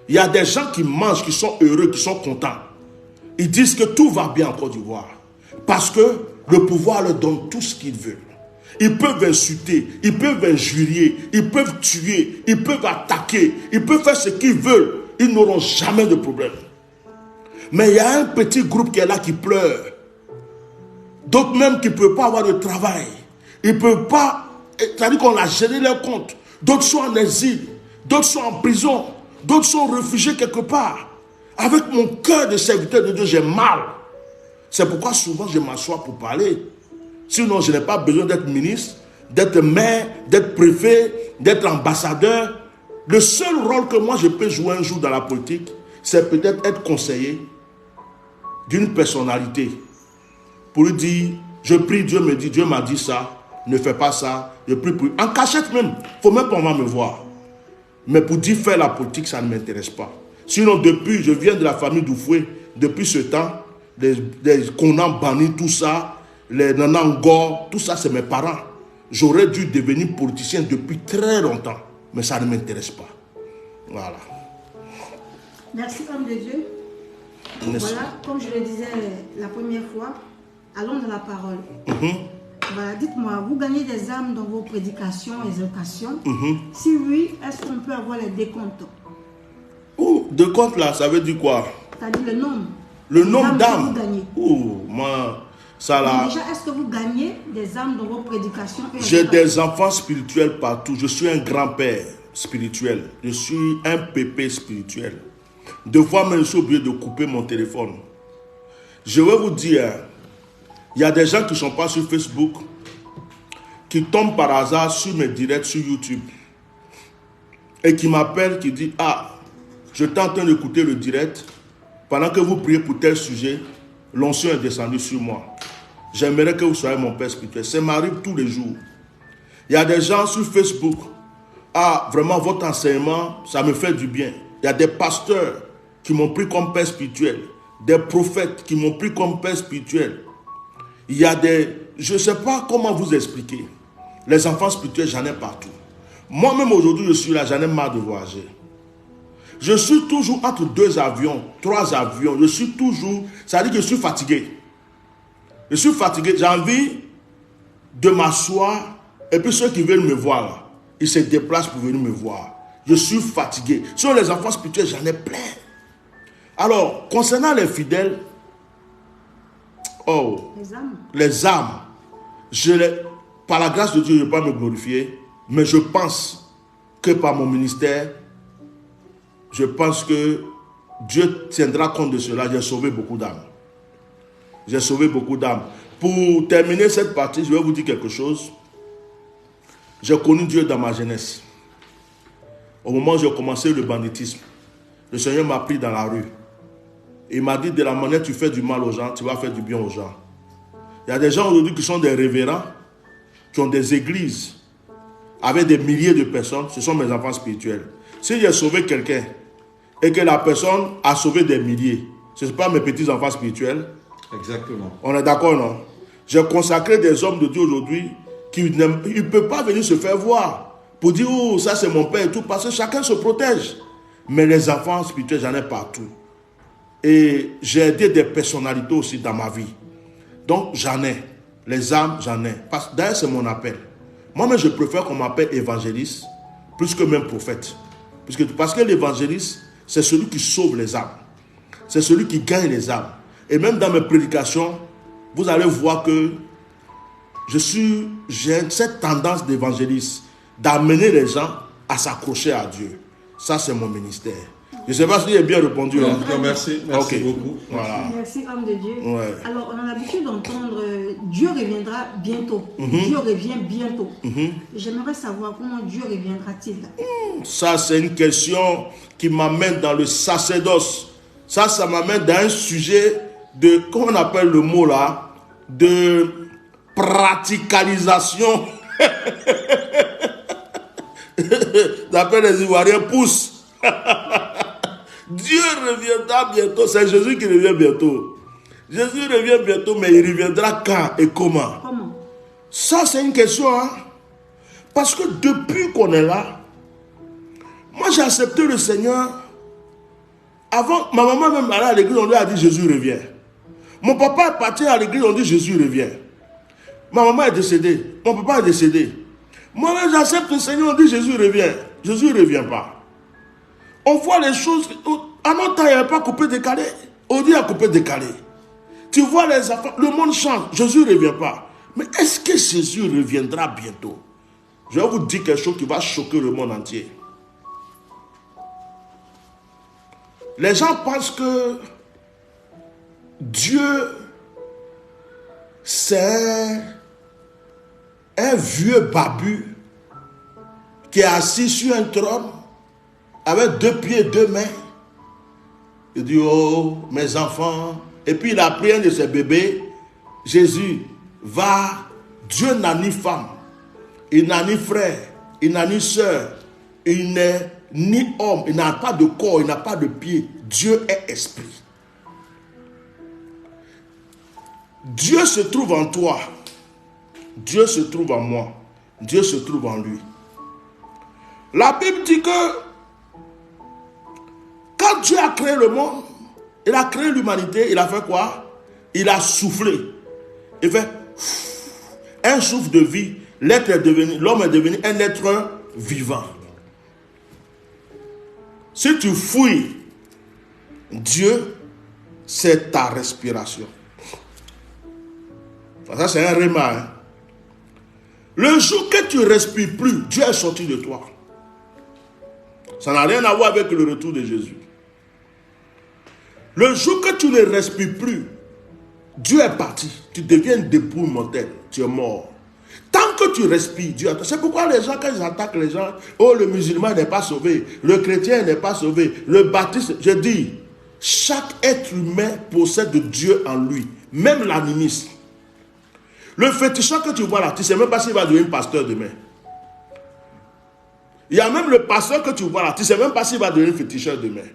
Il y a des gens qui mangent, qui sont heureux, qui sont contents. Ils disent que tout va bien en Côte d'Ivoire. Parce que le pouvoir leur donne tout ce qu'ils veulent. Ils peuvent insulter, ils peuvent injurier, ils peuvent tuer, ils peuvent attaquer, ils peuvent faire ce qu'ils veulent. Ils n'auront jamais de problème. Mais il y a un petit groupe qui est là qui pleure. D'autres même qui ne peuvent pas avoir de travail. Ils ne peuvent pas, c'est-à-dire qu'on a géré leur compte. D'autres sont en exil, d'autres sont en prison, d'autres sont réfugiés quelque part. Avec mon cœur de serviteur de Dieu, j'ai mal. C'est pourquoi souvent je m'assois pour parler. Sinon, je n'ai pas besoin d'être ministre, d'être maire, d'être préfet, d'être ambassadeur. Le seul rôle que moi je peux jouer un jour dans la politique, c'est peut-être être conseiller d'une personnalité. Pour lui dire, je prie, Dieu me dit, Dieu m'a dit ça. Ne fais pas ça, je prie pour... En cachette même, il ne faut même pas me voir. Mais pour dire faire la politique, ça ne m'intéresse pas. Sinon, depuis, je viens de la famille d'Oufoué, depuis ce temps, les Conan bannis, tout ça, les Nanangor, tout ça, c'est mes parents. J'aurais dû devenir politicien depuis très longtemps, mais ça ne m'intéresse pas. Voilà. Merci, homme de Dieu. Merci. Voilà, comme je le disais la première fois, allons dans la parole. Voilà, dites-moi, vous gagnez des âmes dans vos prédications, exhortations? Si oui, est-ce qu'on peut avoir les décomptes? Oh, décompte là, ça veut dire quoi? C'est-à-dire le nombre. Le nombre d'âmes. Oh, moi, ça là. Déjà, est-ce que vous gagnez des âmes dans vos prédications? J'ai des enfants spirituels partout. Je suis un grand-père spirituel. Je suis un pépé spirituel. Deux fois même, je suis obligé de couper mon téléphone. Je vais vous dire, il y a des gens qui ne sont pas sur Facebook, qui tombent par hasard sur mes directs sur YouTube et qui m'appellent, qui disent, ah, je suis en train d'écouter le direct pendant que vous priez pour tel sujet, l'onction est descendue sur moi. J'aimerais que vous soyez mon Père spirituel. Ça m'arrive tous les jours. Il y a des gens sur Facebook. Ah, vraiment, votre enseignement, ça me fait du bien. Il y a des pasteurs qui m'ont pris comme Père spirituel. Des prophètes qui m'ont pris comme Père spirituel. Il y a des... Je ne sais pas comment vous expliquer. Les enfants spirituels, j'en ai partout. Moi-même, aujourd'hui, je suis là, j'en ai marre de voyager. Je suis toujours entre 2 avions, 3 avions. Je suis toujours... Ça veut dire que je suis fatigué. Je suis fatigué. J'ai envie de m'asseoir. Et puis ceux qui veulent me voir, là, ils se déplacent pour venir me voir. Je suis fatigué. Sur les enfants spirituels, j'en ai plein. Alors, concernant les fidèles, les âmes, par la grâce de Dieu, je ne vais pas me glorifier, mais je pense que par mon ministère, je pense que Dieu tiendra compte de cela. J'ai sauvé beaucoup d'âmes. J'ai sauvé beaucoup d'âmes. Pour terminer cette partie, je vais vous dire quelque chose. J'ai connu Dieu dans ma jeunesse. Au moment où j'ai commencé le banditisme, le Seigneur m'a pris dans la rue. Il m'a dit, de la manière que tu fais du mal aux gens, tu vas faire du bien aux gens. Il y a des gens aujourd'hui qui sont des révérends, qui ont des églises avec des milliers de personnes. Ce sont mes enfants spirituels. Si j'ai sauvé quelqu'un et que la personne a sauvé des milliers, ce ne sont pas mes petits enfants spirituels. Exactement. On est d'accord, non? J'ai consacré des hommes de Dieu aujourd'hui qui ne peuvent pas venir se faire voir pour dire, oh, ça c'est mon père et tout, parce que chacun se protège. Mais les enfants spirituels, j'en ai partout. Et j'ai aidé des personnalités aussi dans ma vie. Donc j'en ai. Les âmes, j'en ai. D'ailleurs, c'est mon appel. Moi-même, je préfère qu'on m'appelle évangéliste plus que même prophète. Parce que l'évangéliste, c'est celui qui sauve les âmes. C'est celui qui gagne les âmes. Et même dans mes prédications, vous allez voir que j'ai cette tendance d'évangéliste, d'amener les gens à s'accrocher à Dieu. Ça, c'est mon ministère. Je ne sais pas si j'ai bien répondu. En tout cas, merci Okay. beaucoup. Voilà. Merci, homme de Dieu. Ouais. Alors, on a l'habitude d'entendre Dieu reviendra bientôt. Dieu revient bientôt. J'aimerais savoir comment Dieu reviendra-t-il. Ça, c'est une question qui m'amène dans le sacerdoce. Ça m'amène dans un sujet de, comment on appelle le mot là, de praticalisation. D'après les Ivoiriens, pousse. Dieu reviendra bientôt. C'est Jésus qui revient bientôt. Jésus revient bientôt, mais il reviendra quand et comment? Ça, c'est une question. Hein? Parce que depuis qu'on est là, moi j'ai accepté le Seigneur. Avant, ma maman même allait à l'église, on lui a dit Jésus revient. Mon papa est parti à l'église, on dit Jésus revient. Ma maman est décédée. Mon papa est décédé. Moi-même, j'accepte le Seigneur, on dit Jésus revient. Jésus ne revient pas. On voit les choses. À notre temps, il n'y avait pas coupé décalé. On dit à coupé décalé. Tu vois les affaires, le monde change. Jésus ne revient pas. Mais est-ce que Jésus reviendra bientôt? Je vais vous dire quelque chose qui va choquer le monde entier. Les gens pensent que Dieu, c'est un vieux babu qui est assis sur un trône avec 2 pieds et 2 mains. Il dit, oh, mes enfants. Et puis il a pris un de ses bébés. Jésus va. Dieu n'a ni femme. Il n'a ni frère. Il n'a ni soeur. Il n'est ni homme. Il n'a pas de corps. Il n'a pas de pied. Dieu est esprit. Dieu se trouve en toi. Dieu se trouve en moi. Dieu se trouve en lui. La Bible dit que quand Dieu a créé le monde, il a créé l'humanité, il a fait quoi? Il a soufflé. Il fait un souffle de vie. L'homme est devenu un être vivant. Si tu fouilles Dieu, c'est ta respiration. Ça, c'est un réma. Hein? Le jour que tu ne respires plus, Dieu est sorti de toi. Ça n'a rien à voir avec le retour de Jésus. Le jour que tu ne respires plus, Dieu est parti. Tu deviens une dépouille mortelle. Tu es mort. Tant que tu respires, Dieu attend. C'est pourquoi les gens, quand ils attaquent les gens, oh, le musulman n'est pas sauvé, le chrétien n'est pas sauvé, le baptiste, je dis, chaque être humain possède Dieu en lui, même l'animisme. Le féticheur que tu vois là, tu ne sais même pas s'il va devenir pasteur demain. Il y a même le pasteur que tu vois là, tu ne sais même pas s'il va devenir féticheur demain.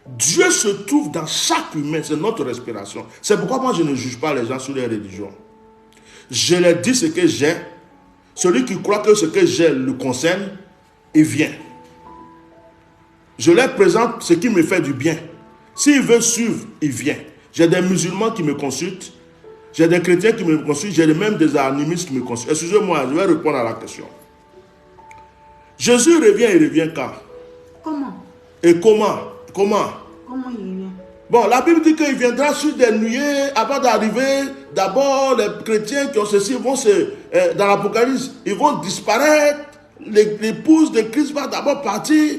Dieu se trouve dans chaque humain, c'est notre respiration. C'est pourquoi moi je ne juge pas les gens sur les religions. Je leur dis ce que j'ai. Celui qui croit que ce que j'ai le concerne, il vient. Je leur présente ce qui me fait du bien. S'il veut suivre, il vient. J'ai des musulmans qui me consultent. J'ai des chrétiens qui me consultent. J'ai même des animistes qui me consultent. Excusez-moi, je vais répondre à la question. Jésus revient, il revient quand? Comment? Et comment? Comment il revient? Bon, la Bible dit qu'il viendra sur des nuées avant d'arriver. D'abord, les chrétiens qui ont ceci vont dans l'Apocalypse, ils vont disparaître. L'épouse de Christ va d'abord partir.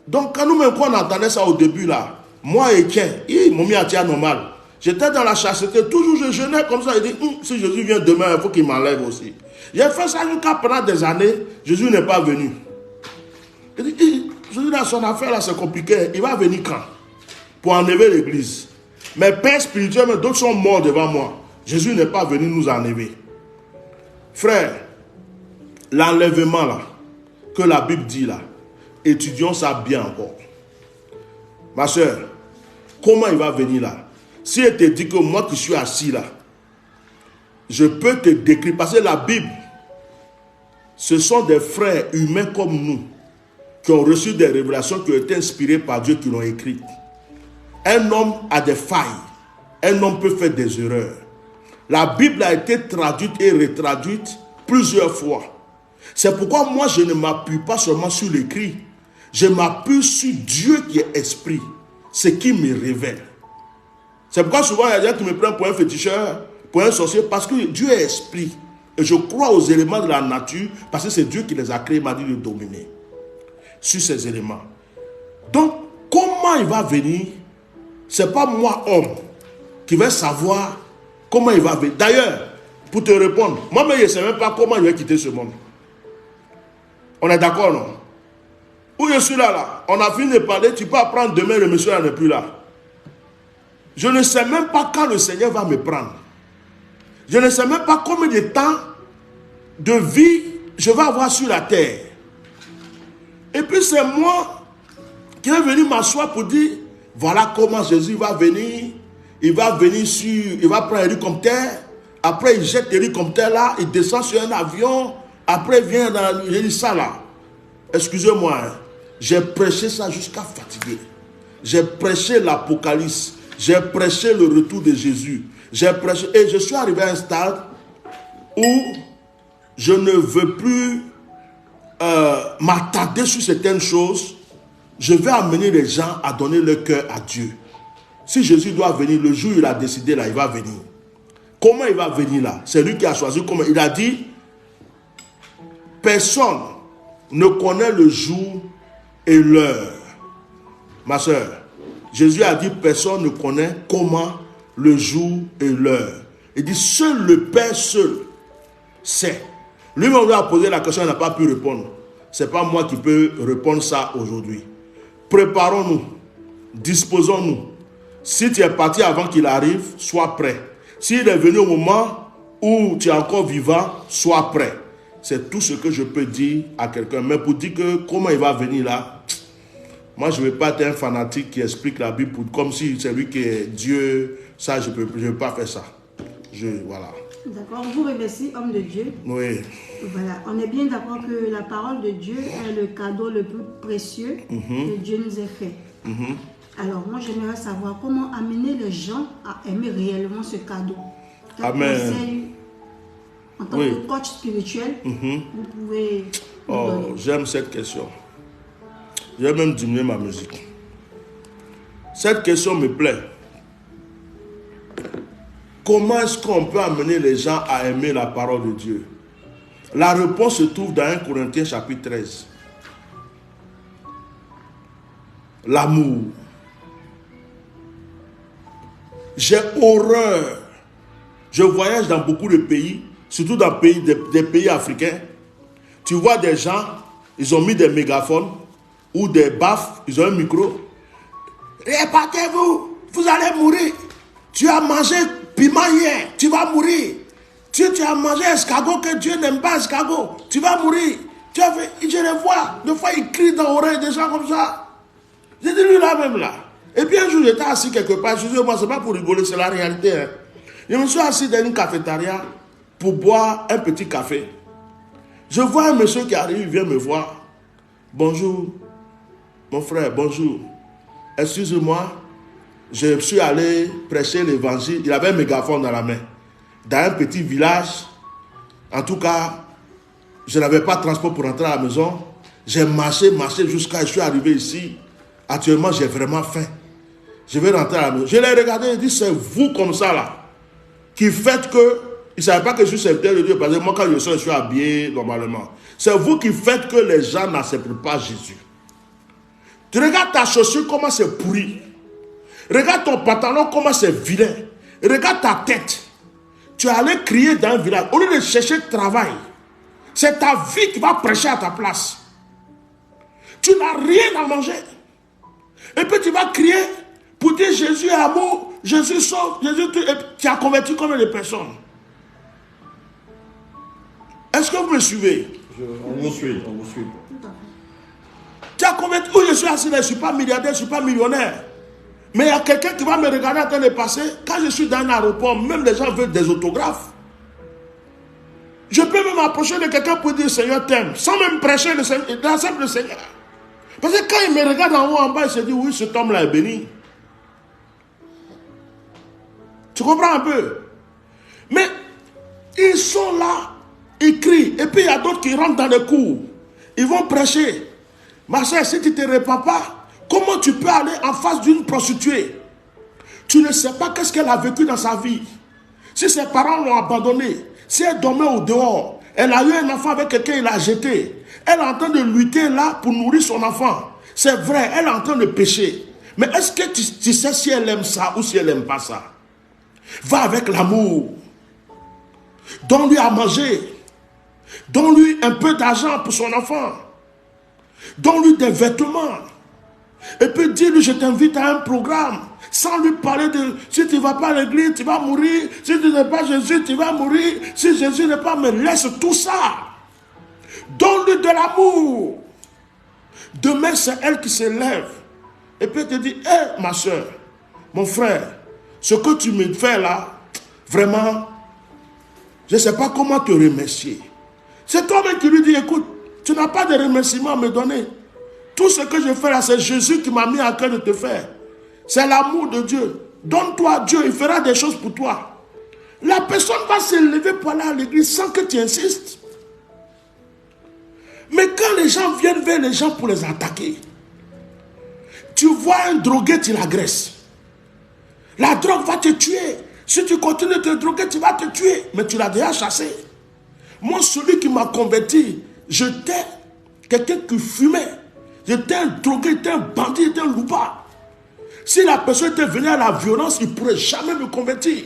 Donc, quand nous-mêmes, on entendait ça au début, là, moi et Tiens, ils m'ont mis à Tiens normal. J'étais dans la chasteté, toujours je jeûnais comme ça. Il dit, si Jésus vient demain, il faut qu'il m'enlève aussi. J'ai fait ça jusqu'à pendant des années, Jésus n'est pas venu. Il dit, Jésus dans son affaire, là, c'est compliqué. Il va venir quand? Pour enlever l'église. Mes pères spirituels, mais d'autres sont morts devant moi. Jésus n'est pas venu nous enlever. Frère, l'enlèvement là, que la Bible dit là, étudions ça bien encore. Ma soeur, comment il va venir là? Si elle te dit que moi qui suis assis là, je peux te décrire, parce que la Bible, ce sont des frères humains comme nous, qui ont reçu des révélations qui ont été inspirées par Dieu, qui l'ont écrites. Un homme a des failles. Un homme peut faire des erreurs. La Bible a été traduite et retraduite plusieurs fois. C'est pourquoi moi, je ne m'appuie pas seulement sur l'écrit. Je m'appuie sur Dieu qui est esprit. Ce qui me révèle. C'est pourquoi souvent, il y a des gens qui me prennent pour un féticheur, pour un sorcier, parce que Dieu est esprit. Et je crois aux éléments de la nature, parce que c'est Dieu qui les a créés, m'a dit de dominer sur ces éléments. Donc, comment il va venir? Ce n'est pas moi, homme, qui vais savoir comment il va venir. D'ailleurs, pour te répondre, moi-même, je ne sais même pas comment il va quitter ce monde. On est d'accord, non? Où je suis là, on a fini de parler, tu peux apprendre demain, le monsieur n'est plus là. Je ne sais même pas quand le Seigneur va me prendre. Je ne sais même pas combien de temps de vie je vais avoir sur la terre. Et puis c'est moi qui est venu m'asseoir pour dire, voilà comment Jésus va venir. Il va venir il va prendre l'hélicoptère. Après il jette l'hélicoptère là, il descend sur un avion. Après il vient dans j'ai dit ça là. Excusez-moi, hein. J'ai prêché ça jusqu'à fatiguer. J'ai prêché l'Apocalypse. J'ai prêché le retour de Jésus. J'ai prêché et je suis arrivé à un stade où je ne veux plus m'attarder sur certaines choses. Je vais amener les gens à donner leur cœur à Dieu. Si Jésus doit venir, le jour où il a décidé là, il va venir. Comment il va venir là? C'est lui qui a choisi. Comment il a dit, personne ne connaît le jour et l'heure. Ma soeur, Jésus a dit, personne ne connaît comment le jour et l'heure. Il dit, seul le Père seul sait. Lui-même lui a posé la question, il n'a pas pu répondre. Ce n'est pas moi qui peux répondre ça aujourd'hui. Préparons-nous, disposons-nous. Si tu es parti avant qu'il arrive, sois prêt. S'il est venu au moment où tu es encore vivant, sois prêt. C'est tout ce que je peux dire à quelqu'un. Mais pour dire que comment il va venir là, moi je ne vais pas être un fanatique qui explique la Bible comme si c'est lui qui est Dieu. Ça, je ne peux pas faire ça. Voilà. D'accord, on vous remercie, homme de Dieu. Oui. Voilà, on est bien d'accord que la parole de Dieu est le cadeau le plus précieux que Dieu nous ait fait. Alors, moi, j'aimerais savoir comment amener les gens à aimer réellement ce cadeau. Quel conseil, en tant que coach spirituel, vous pouvez nous donner? J'aime cette question. Je vais même diminuer ma musique. Cette question me plaît. Comment est-ce qu'on peut amener les gens à aimer la parole de Dieu? La réponse se trouve dans 1 Corinthiens chapitre 13. L'amour. J'ai horreur. Je voyage dans beaucoup de pays, surtout dans des pays africains. Tu vois des gens, ils ont mis des mégaphones ou des baffes, ils ont un micro. Répatez-vous, vous allez mourir. Tu as mangé piment hier, tu vas mourir. Tu as mangé escargot que Dieu n'aime pas escargot, tu vas mourir. Je les vois, des fois ils crient dans l'oreille des gens comme ça. J'ai dit lui là même là. Et puis un jour j'étais assis quelque part, je dis moi c'est pas pour rigoler, c'est la réalité. Hein. Je me suis assis dans une cafétéria pour boire un petit café. Je vois un monsieur qui arrive, il vient me voir. Bonjour, mon frère, bonjour. Excusez-moi, je suis allé prêcher l'évangile. Il avait un mégaphone dans la main. Dans un petit village. En tout cas, je n'avais pas de transport pour rentrer à la maison. J'ai marché jusqu'à je suis arrivé ici. Actuellement, j'ai vraiment faim. Je vais rentrer à la maison. Je l'ai regardé et dit, c'est vous comme ça là, qui faites que, il ne savait pas que je suis serviteur de Dieu, parce que moi quand je suis habillé normalement. C'est vous qui faites que les gens n'acceptent pas Jésus. Tu regardes ta chaussure, comment c'est pourri. Regarde ton pantalon, comment c'est vilain. Regarde ta tête. Tu es allé crier dans un village. Au lieu de chercher travail, c'est ta vie qui va prêcher à ta place. Tu n'as rien à manger. Et puis tu vas crier pour dire Jésus est amour, Jésus sauve, Jésus tue. Et tu as converti combien de personnes? Est-ce que vous me suivez? On vous suit. Tu as converti. Où je suis assis là, je ne suis pas milliardaire, je ne suis pas millionnaire. Mais il y a quelqu'un qui va me regarder en train de passer. Quand je suis dans un aéroport, même les gens veulent des autographes. Je peux même m'approcher de quelqu'un pour dire Seigneur t'aime, sans même prêcher le simple Seigneur. Parce que quand il me regarde en haut, en bas, il se dit oui, cet homme-là est béni. Tu comprends un peu? Mais ils sont là, ils crient. Et puis il y a d'autres qui rentrent dans les cours. Ils vont prêcher. Ma soeur, si tu ne te répands pas, comment tu peux aller en face d'une prostituée? Tu ne sais pas qu'est-ce qu'elle a vécu dans sa vie. Si ses parents l'ont abandonnée, si elle dormait au dehors, elle a eu un enfant avec quelqu'un, il l'a jeté. Elle est en train de lutter là pour nourrir son enfant. C'est vrai, elle est en train de pécher. Mais est-ce que tu sais si elle aime ça ou si elle n'aime pas ça? Va avec l'amour. Donne-lui à manger. Donne-lui un peu d'argent pour son enfant. Donne-lui des vêtements. Et puis dis-lui, je t'invite à un programme. Sans lui parler de, si tu ne vas pas à l'église, tu vas mourir. Si tu n'es pas Jésus, tu vas mourir. Si Jésus n'est pas, mais laisse tout ça. Donne-lui de l'amour. Demain, c'est elle qui se lève. Et puis elle te dit, hé, ma soeur, mon frère, ce que tu me fais là, vraiment, je ne sais pas comment te remercier. C'est toi-même qui lui dis, écoute, tu n'as pas de remerciement à me donner. Tout ce que je fais là, c'est Jésus qui m'a mis à cœur de te faire. C'est l'amour de Dieu. Donne-toi à Dieu, il fera des choses pour toi. La personne va se lever pour aller à l'église sans que tu insistes. Mais quand les gens viennent vers les gens pour les attaquer, tu vois un drogué, tu l'agresses. La drogue va te tuer. Si tu continues de te droguer, tu vas te tuer. Mais tu l'as déjà chassé. Moi, celui qui m'a converti, j'étais quelqu'un qui fumait. J'étais un drogué, j'étais un bandit, j'étais un loupard. Si la personne était venue à la violence, il ne pourrait jamais me convertir.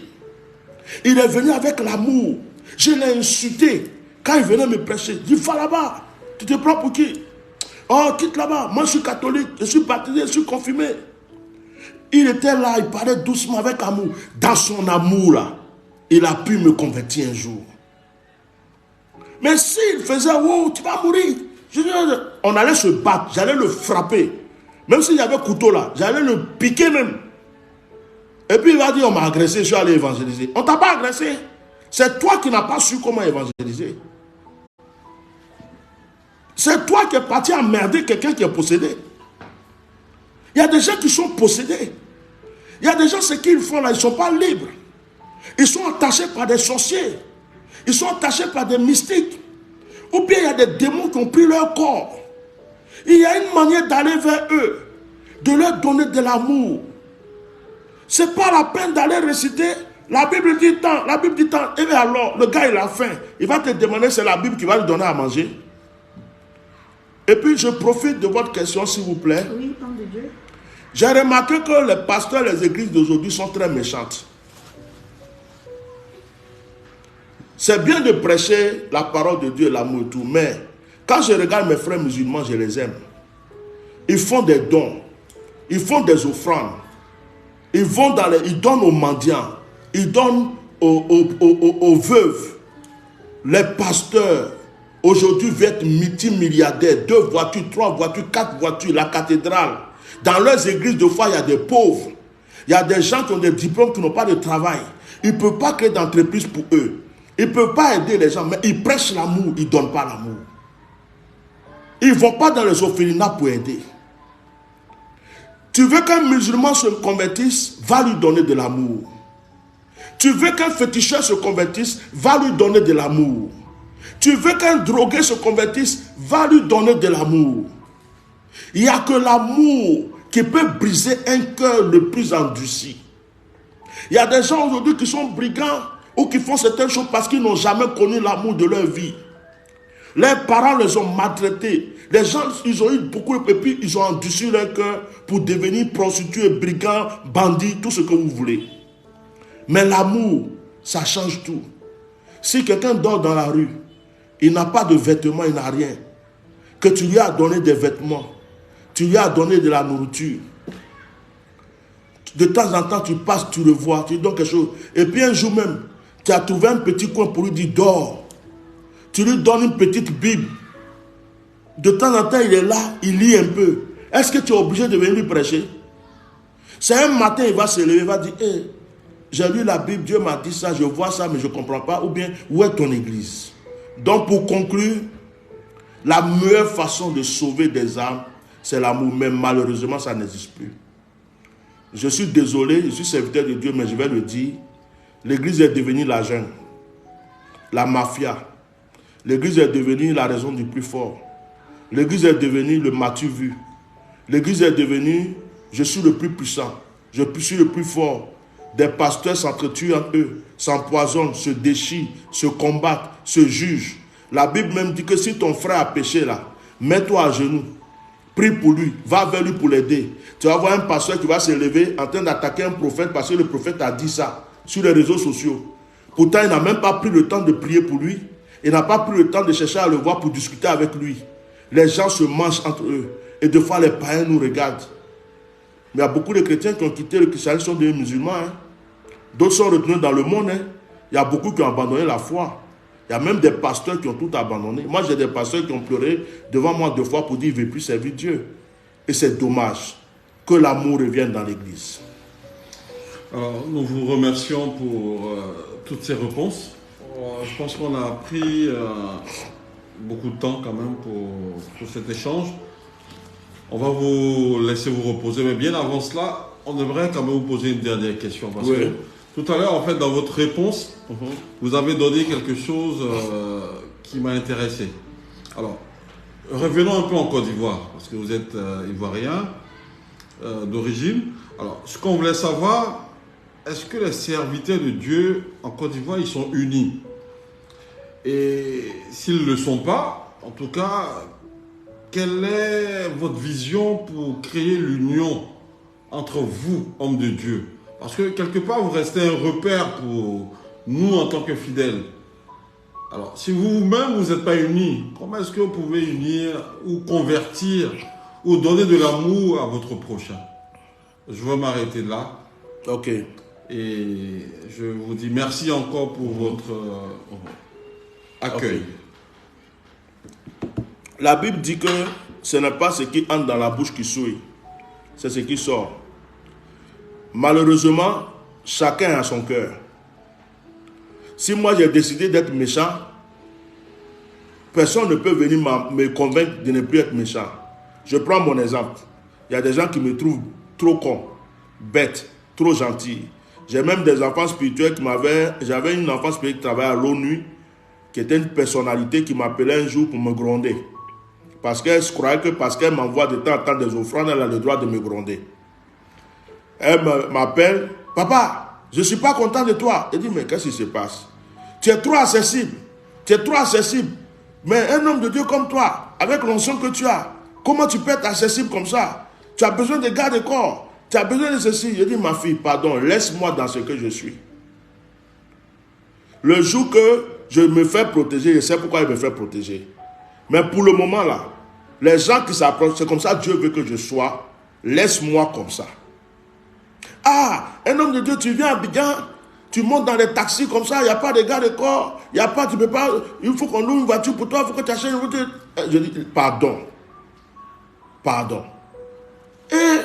Il est venu avec l'amour. Je l'ai insulté. Quand il venait me prêcher, il dit, va là-bas. Tu te prends pour qui? Oh, quitte là-bas. Moi, je suis catholique, je suis baptisé, je suis confirmé. Il était là, il parlait doucement avec amour. Dans son amour, là, il a pu me convertir un jour. Mais s'il faisait, oh, tu vas mourir. On allait se battre, j'allais le frapper. Même s'il y avait couteau là, j'allais le piquer même. Et puis il va dire, on m'a agressé, je suis allé évangéliser. On ne t'a pas agressé. C'est toi qui n'as pas su comment évangéliser. C'est toi qui es parti emmerder quelqu'un qui est possédé. Il y a des gens qui sont possédés. Il y a des gens, ce qu'ils font là, ils ne sont pas libres. Ils sont attachés par des sorciers. Ils sont attachés par des mystiques. Ou bien il y a des démons qui ont pris leur corps. Il y a une manière d'aller vers eux, de leur donner de l'amour. Ce n'est pas la peine d'aller réciter. La Bible dit tant, la Bible dit tant. Et bien alors, le gars il a faim. Il va te demander, c'est la Bible qui va lui donner à manger. Et puis je profite de votre question s'il vous plaît. Oui, homme de Dieu. J'ai remarqué que les pasteurs et les églises d'aujourd'hui sont très méchantes. C'est bien de prêcher la parole de Dieu, l'amour et tout, mais quand je regarde mes frères musulmans, je les aime. Ils font des dons. Ils font des offrandes. Ils vont ils donnent aux mendiants. Ils donnent aux veuves. Les pasteurs, aujourd'hui, vont être multimilliardaires. 2 voitures, 3 voitures, 4 voitures, la cathédrale. Dans leurs églises, de fois, il y a des pauvres. Il y a des gens qui ont des diplômes, qui n'ont pas de travail. Ils ne peuvent pas créer d'entreprise pour eux. Ils ne peuvent pas aider les gens, mais ils prêchent l'amour, ils ne donnent pas l'amour. Ils ne vont pas dans les orphelinats pour aider. Tu veux qu'un musulman se convertisse, va lui donner de l'amour. Tu veux qu'un féticheur se convertisse, va lui donner de l'amour. Tu veux qu'un drogué se convertisse, va lui donner de l'amour. Il n'y a que l'amour qui peut briser un cœur le plus endurci. Il y a des gens aujourd'hui qui sont brigands ou qui font certaines choses parce qu'ils n'ont jamais connu l'amour de leur vie. Leurs parents les ont maltraités. Les gens, ils ont eu beaucoup de pépis, ils ont endurci leur cœur pour devenir prostitués, brigands, bandits, tout ce que vous voulez. Mais l'amour, ça change tout. Si quelqu'un dort dans la rue, il n'a pas de vêtements, il n'a rien, que tu lui as donné des vêtements, tu lui as donné de la nourriture, de temps en temps tu passes, tu le vois, tu lui donnes quelque chose, et puis un jour même, tu as trouvé un petit coin pour lui dire dors. Tu lui donnes une petite Bible. De temps en temps, il est là, il lit un peu. Est-ce que tu es obligé de venir lui prêcher? C'est un matin, il va se lever, il va dire, hey, j'ai lu la Bible, Dieu m'a dit ça, je vois ça, mais je ne comprends pas. Ou bien, où est ton église? Donc, pour conclure, la meilleure façon de sauver des âmes, c'est l'amour. Mais malheureusement, ça n'existe plus. Je suis désolé, je suis serviteur de Dieu, mais je vais le dire. L'église est devenue la jungle, la mafia. L'église est devenue la raison du plus fort. L'église est devenue le m'as-tu vu. L'église est devenue, je suis le plus puissant, je suis le plus fort. Des pasteurs s'entretuent entre eux, s'empoisonnent, se déchirent, se combattent, se jugent. La Bible même dit que si ton frère a péché là, mets-toi à genoux, prie pour lui, va vers lui pour l'aider. Tu vas voir un pasteur qui va se lever en train d'attaquer un prophète parce que le prophète a dit ça sur les réseaux sociaux. Pourtant, il n'a même pas pris le temps de prier pour lui. Il n'a pas pris le temps de chercher à le voir pour discuter avec lui. Les gens se mangent entre eux. Et des fois, les païens nous regardent. Mais il y a beaucoup de chrétiens qui ont quitté le christianisme, sont devenus musulmans. Hein. D'autres sont retournés dans le monde. Hein. Il y a beaucoup qui ont abandonné la foi. Il y a même des pasteurs qui ont tout abandonné. Moi, j'ai des pasteurs qui ont pleuré devant moi 2 fois pour dire qu'ils ne veulent plus servir Dieu. Et c'est dommage que l'amour revienne dans l'église. Alors, nous vous remercions pour toutes ces réponses. Je pense qu'on a pris beaucoup de temps quand même pour cet échange. On va vous laisser vous reposer, mais bien avant cela, on aimerait quand même vous poser une dernière question. Parce que tout à l'heure, en fait, dans votre réponse, vous avez donné quelque chose qui m'a intéressé. Alors, revenons un peu en Côte d'Ivoire, parce que vous êtes ivoirien d'origine. Alors, ce qu'on voulait savoir, est-ce que les serviteurs de Dieu en Côte d'Ivoire, ils sont unis? Et s'ils ne le sont pas, en tout cas, quelle est votre vision pour créer l'union entre vous, hommes de Dieu? Parce que quelque part, vous restez un repère pour nous en tant que fidèles. Alors, si vous-même, vous n'êtes pas unis, comment est-ce que vous pouvez unir ou convertir ou donner de l'amour à votre prochain? Je vais m'arrêter là. Ok. Et je vous dis merci encore pour votre accueil. Okay. La Bible dit que ce n'est pas ce qui entre dans la bouche qui souille, c'est ce qui sort. Malheureusement, chacun a son cœur. Si moi j'ai décidé d'être méchant, personne ne peut venir me convaincre de ne plus être méchant. Je prends mon exemple. Il y a des gens qui me trouvent trop con, bête, trop gentil. J'ai même des enfants spirituels qui j'avais une enfant spirituelle qui travaillait à l'ONU, qui était une personnalité qui m'appelait un jour pour me gronder. Parce qu'elle se croyait que parce qu'elle m'envoie de temps en temps des offrandes, elle a le droit de me gronder. Elle m'appelle, papa, je ne suis pas content de toi. Elle dit, mais qu'est-ce qui se passe? Tu es trop accessible. Tu es trop accessible. Mais un homme de Dieu comme toi, avec l'onction que tu as, comment tu peux être accessible comme ça? Tu as besoin de garde-corps. Tu as besoin de ceci. Je dis, ma fille, pardon, laisse-moi dans ce que je suis. Le jour que je me fais protéger, je sais pourquoi il me fait protéger. Mais pour le moment là, les gens qui s'approchent, c'est comme ça que Dieu veut que je sois. laisse-moi comme ça. Ah, un homme de Dieu, tu viens à Abidjan, tu montes dans les taxis comme ça, il n'y a pas de garde de corps, il n'y a pas, tu peux pas, il faut qu'on loue une voiture pour toi, il faut que tu achètes une voiture. Je dis, pardon. Pardon. Et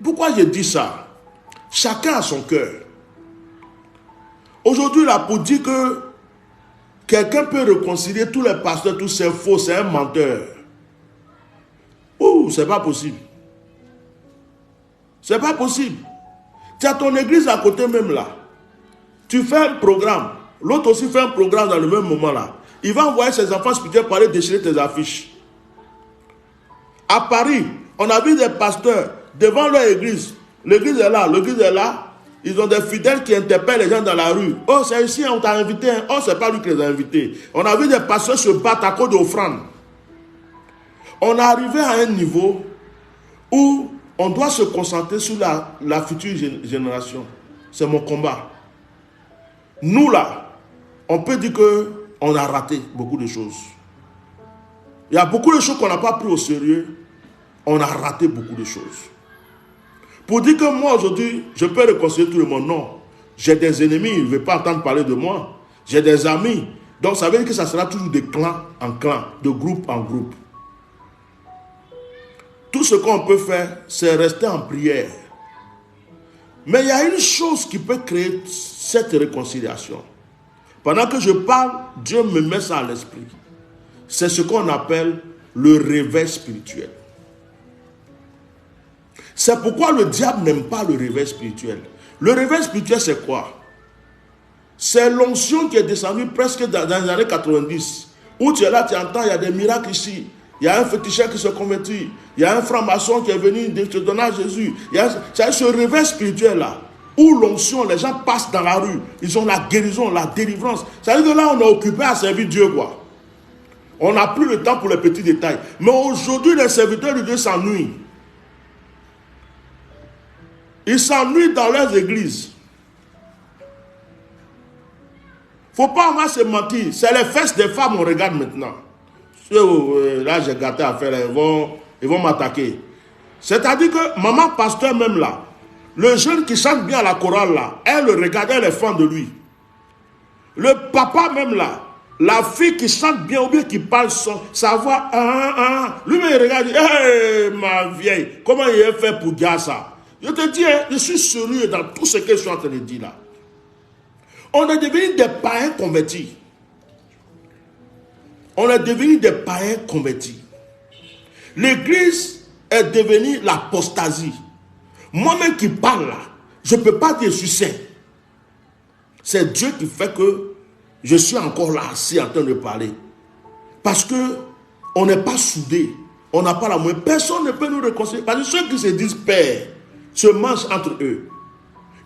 pourquoi je dis ça? Chacun a son cœur. Aujourd'hui, là, pour dire que quelqu'un peut réconcilier tous les pasteurs, tous ces faux, c'est un menteur. Ouh, c'est pas possible. C'est pas possible. Tu as ton église à côté même là. Tu fais un programme. L'autre aussi fait un programme dans le même moment là. Il va envoyer ses enfants spirituels pour aller déchirer tes affiches. À Paris, on a vu des pasteurs devant leur église. L'église est là, l'église est là. Ils ont des fidèles qui interpellent les gens dans la rue. Oh, c'est ici, on t'a invité. Oh, c'est pas lui qui les a invités. On a vu des pasteurs se battre à cause d'offrandes. On est arrivé à un niveau où on doit se concentrer sur la future génération. C'est mon combat. Nous là, on peut dire qu'on a raté beaucoup de choses. Il y a beaucoup de choses qu'on n'a pas pris au sérieux. On a raté beaucoup de choses. Pour dire que moi aujourd'hui, je peux réconcilier tout le monde, non. J'ai des ennemis, ils ne veulent pas entendre parler de moi. J'ai des amis. Donc ça veut dire que ça sera toujours de clan en clan, de groupe en groupe. Tout ce qu'on peut faire, c'est rester en prière. Mais il y a une chose qui peut créer cette réconciliation. Pendant que je parle, Dieu me met ça à l'esprit. C'est ce qu'on appelle le réveil spirituel. C'est pourquoi le diable n'aime pas le réveil spirituel. Le réveil spirituel, c'est quoi? C'est l'onction qui est descendue presque dans les années 90. Où tu es là, tu entends, il y a des miracles ici. Il y a un féticheur qui se convertit. Il y a un franc-maçon qui est venu te donner à Jésus. C'est ce réveil spirituel-là, où l'onction, les gens passent dans la rue. Ils ont la guérison, la délivrance. Ça veut dire que là, on est occupé à servir Dieu, quoi. On n'a plus le temps pour les petits détails. Mais aujourd'hui, les serviteurs de Dieu s'ennuient. Ils s'ennuient dans leurs églises. Faut pas avoir se mentir. C'est les fesses des femmes on regarde maintenant. Là, j'ai gâté à faire. Ils vont m'attaquer. C'est-à-dire que maman pasteur même là, le jeune qui chante bien à la chorale là, elle le regarde, elle est fan de lui. Le papa même là, la fille qui chante bien ou bien qui parle sa voix, lui-même il regarde, hey, ma vieille, comment il a fait pour dire ça? Je te dis, je suis sérieux dans tout ce que je suis en train de dire là. On est devenu des païens convertis. On est devenu des païens convertis. L'église est devenue l'apostasie. Moi-même qui parle là, je ne peux pas dire succès. C'est Dieu qui fait que je suis encore là, assis en train de parler. Parce que on n'est pas soudés. On n'a pas la moyenne. Personne ne peut nous réconcilier. Parce que ceux qui se disent père se mangent entre eux.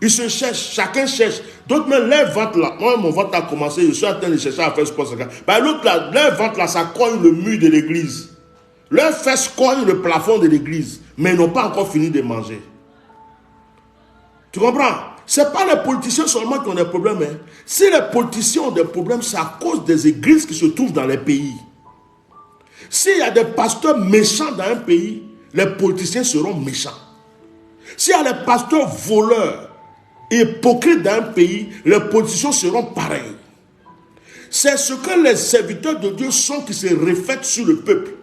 Ils se cherchent, chacun cherche. D'autres même, leur ventre là, moi mon ventre a commencé, je suis en train de chercher à faire ce poste. L'autre là, leur ventre là, ça cogne le mur de l'église. Leurs fesses cognent le plafond de l'église. Mais ils n'ont pas encore fini de manger. Tu comprends? Ce n'est pas les politiciens seulement qui ont des problèmes. Hein. Si les politiciens ont des problèmes, c'est à cause des églises qui se trouvent dans les pays. S'il y a des pasteurs méchants dans un pays, les politiciens seront méchants. S'il y a des pasteurs voleurs, hypocrites dans un pays, les politiciens seront pareils. C'est ce que les serviteurs de Dieu sont qui se reflètent sur le peuple.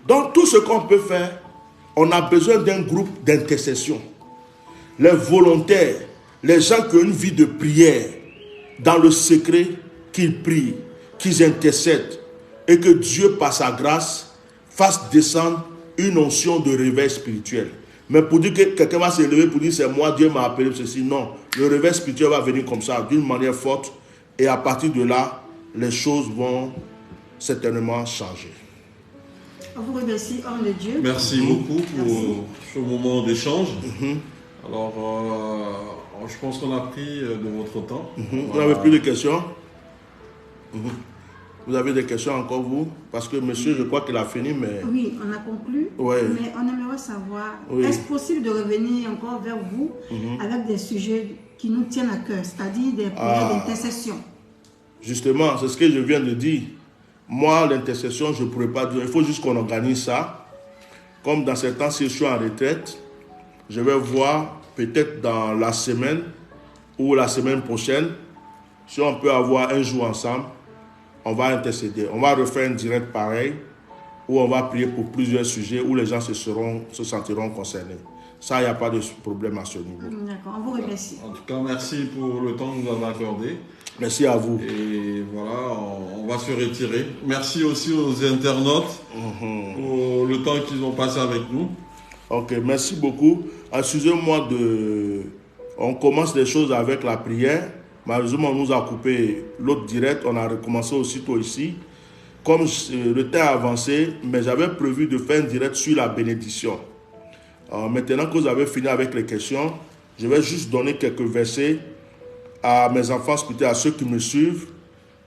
Donc tout ce qu'on peut faire, on a besoin d'un groupe d'intercession. Les volontaires, les gens qui ont une vie de prière, dans le secret, qu'ils prient, qu'ils intercèdent, et que Dieu, par sa grâce, fasse descendre une onction de réveil spirituel. Mais pour dire que quelqu'un va se lever pour dire c'est moi, Dieu m'a appelé ceci, non. Le réveil spirituel va venir comme ça, d'une manière forte, et à partir de là, les choses vont certainement changer. On vous remercie, homme de Dieu. Merci beaucoup pour ce moment d'échange. Alors, je pense qu'on a pris de votre temps. Vous n'avez plus de questions? Vous avez des questions encore, vous? Parce que monsieur, je crois qu'il a fini, mais... Oui, on a conclu, mais on aimerait savoir, est-ce possible de revenir encore vers vous avec des sujets qui nous tiennent à cœur, c'est-à-dire des projets d'intercession? Justement, c'est ce que je viens de dire. Moi, l'intercession, je ne pourrais pas dire. Il faut juste qu'on organise ça. comme dans ces temps, si je suis en retraite, je vais voir peut-être dans la semaine ou la semaine prochaine, si on peut avoir un jour ensemble, on va intercéder. On va refaire un direct pareil, où on va prier pour plusieurs sujets, où les gens se sentiront concernés. Ça, il n'y a pas de problème à ce niveau. D'accord, on vous remercie. En tout cas, merci pour le temps que vous avez accordé. Merci à vous. Et voilà, on va se retirer. Merci aussi aux internautes pour le temps qu'ils ont passé avec nous. Ok, merci beaucoup. Excusez-moi On commence les choses avec la prière. Malheureusement, on nous a coupé l'autre direct. On a recommencé aussitôt ici. Comme le temps a avancé, mais j'avais prévu de faire un direct sur la bénédiction. Maintenant que vous avez fini avec les questions, je vais juste donner quelques versets à mes enfants spirituels, à ceux qui me suivent,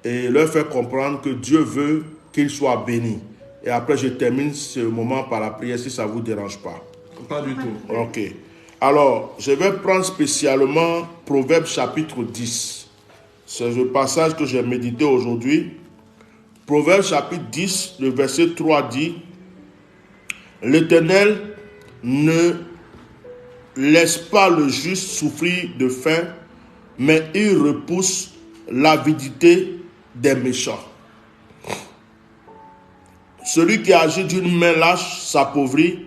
et leur faire comprendre que Dieu veut qu'ils soient bénis. Et après, je termine ce moment par la prière, si ça ne vous dérange pas. Pas du tout. Ok. Alors, je vais prendre spécialement Proverbes chapitre 10. C'est le passage que j'ai médité aujourd'hui. Proverbes chapitre 10, le verset 3 dit « L'Éternel ne laisse pas le juste souffrir de faim, mais il repousse l'avidité des méchants. Celui qui agit d'une main lâche s'appauvrit,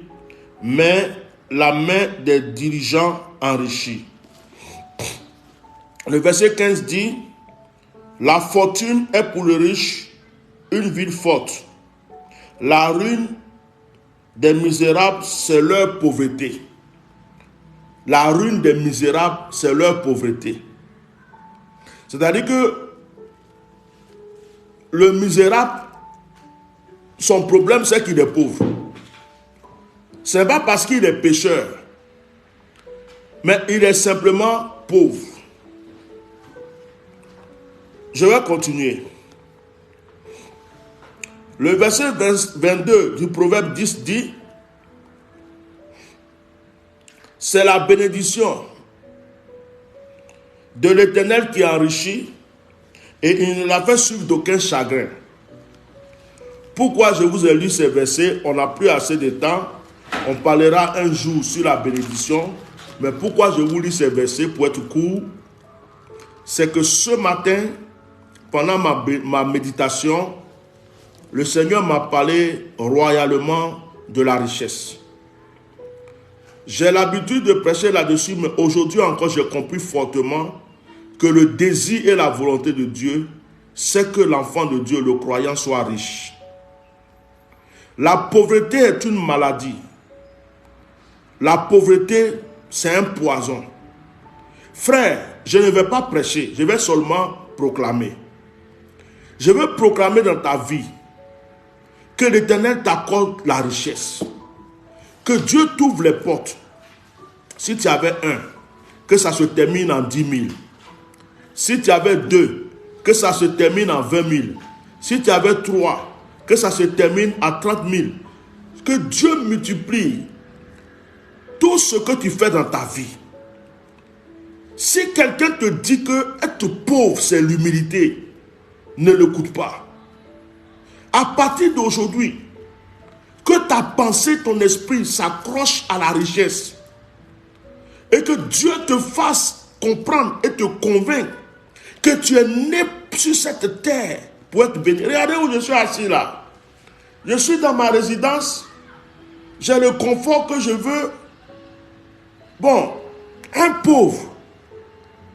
mais la main des dirigeants enrichit. » Le verset 15 dit « La fortune est pour le riche une ville forte. La ruine des misérables, c'est leur pauvreté. » La ruine des misérables, c'est leur pauvreté. C'est-à-dire que le misérable, son problème, c'est qu'il est pauvre. Ce n'est pas parce qu'il est pécheur, mais il est simplement pauvre. Je vais continuer. Le verset 22 du Proverbe 10 dit « C'est la bénédiction de l'Éternel qui enrichit et il ne la fait suivre d'aucun chagrin. » Pourquoi je vous ai lu ces versets? On n'a plus assez de temps. On parlera un jour sur la bénédiction. Mais pourquoi je vous lis ces versets pour être court? C'est que ce matin, pendant ma méditation, le Seigneur m'a parlé royalement de la richesse. J'ai l'habitude de prêcher là-dessus, mais aujourd'hui encore, j'ai compris fortement que le désir et la volonté de Dieu, c'est que l'enfant de Dieu, le croyant, soit riche. La pauvreté est une maladie. La pauvreté, c'est un poison. Frère, je ne vais pas prêcher, je vais seulement proclamer. Je veux proclamer dans ta vie que l'Éternel t'accorde la richesse. Que Dieu t'ouvre les portes. Si tu avais un, que ça se termine en 10 000. Si tu avais 2, que ça se termine en 20 000. Si tu avais 3, que ça se termine à 30 000. Que Dieu multiplie tout ce que tu fais dans ta vie. Si quelqu'un te dit que être pauvre, c'est l'humilité, ne l'écoute pas. À partir d'aujourd'hui, que ta pensée, ton esprit s'accroche à la richesse et que Dieu te fasse comprendre et te convaincre que tu es né sur cette terre pour être béni. Regardez où je suis assis là. Je suis dans ma résidence. J'ai le confort que je veux. Bon, un pauvre,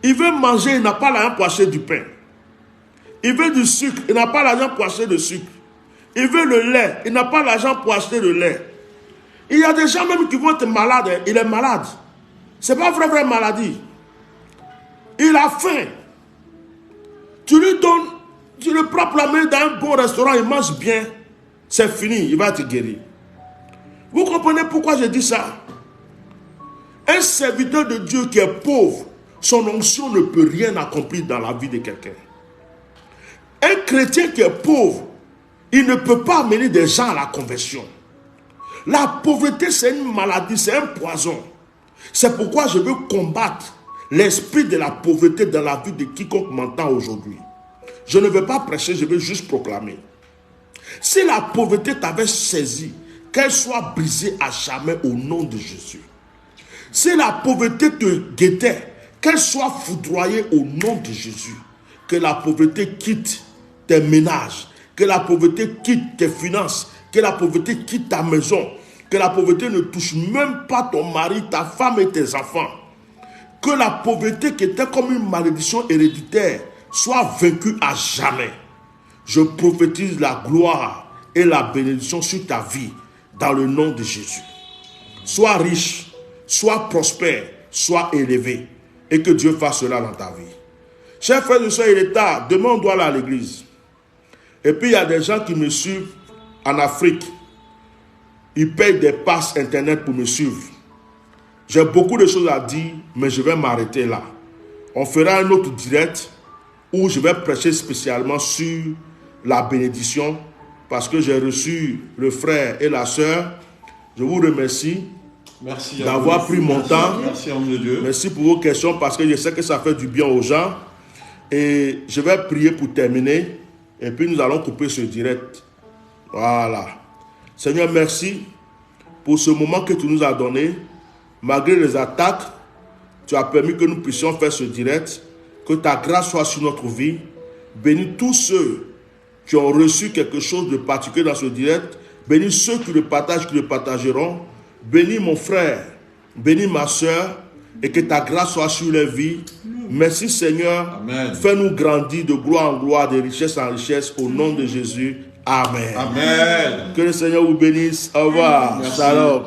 il veut manger, il n'a pas l'argent pour acheter du pain. Il veut du sucre, il n'a pas l'argent pour acheter du sucre. Il veut le lait, il n'a pas l'argent pour acheter le lait. Il y a des gens même qui vont être malades, il est malade. Ce n'est pas vraie maladie. Il a faim. Tu lui donnes, tu le prends la main dans un bon restaurant, il mange bien. C'est fini, il va être guéri. Vous comprenez pourquoi je dis ça? Un serviteur de Dieu qui est pauvre, son onction ne peut rien accomplir dans la vie de quelqu'un. Un chrétien qui est pauvre, il ne peut pas amener des gens à la conversion. La pauvreté, c'est une maladie, c'est un poison. C'est pourquoi je veux combattre l'esprit de la pauvreté dans la vie de quiconque m'entend aujourd'hui. Je ne veux pas prêcher, je veux juste proclamer. Si la pauvreté t'avait saisi, qu'elle soit brisée à jamais au nom de Jésus. Si la pauvreté te guettait, qu'elle soit foudroyée au nom de Jésus. Que la pauvreté quitte tes ménages, que la pauvreté quitte tes finances, que la pauvreté quitte ta maison, que la pauvreté ne touche même pas ton mari, ta femme et tes enfants. Que la pauvreté qui était comme une malédiction héréditaire soit vaincue à jamais. Je prophétise la gloire et la bénédiction sur ta vie dans le nom de Jésus. Sois riche, sois prospère, sois élevé et que Dieu fasse cela dans ta vie. Chers frères et sœurs, il est tard. Demain, on doit aller à l'église. Et puis, il y a des gens qui me suivent en Afrique. Ils payent des passes internet pour me suivre. J'ai beaucoup de choses à dire, mais je vais m'arrêter là. On fera un autre direct où je vais prêcher spécialement sur la bénédiction parce que j'ai reçu le frère et la sœur. Je vous remercie d'avoir pris mon temps. Merci, homme de Dieu. Merci pour vos questions parce que je sais que ça fait du bien aux gens. Et je vais prier pour terminer. Et puis nous allons couper ce direct. Voilà. Seigneur, merci pour ce moment que tu nous as donné. Malgré les attaques, tu as permis que nous puissions faire ce direct. Que ta grâce soit sur notre vie. Bénis tous ceux qui ont reçu quelque chose de particulier dans ce direct. Bénis ceux qui le partagent, qui le partageront. Bénis mon frère. Bénis ma soeur. Et que ta grâce soit sur leur vie. Merci Seigneur. Amen. Fais-nous grandir de gloire en gloire, de richesse en richesse. Au nom de Jésus. Amen. Amen. Que le Seigneur vous bénisse. Au revoir. Merci. Shalom.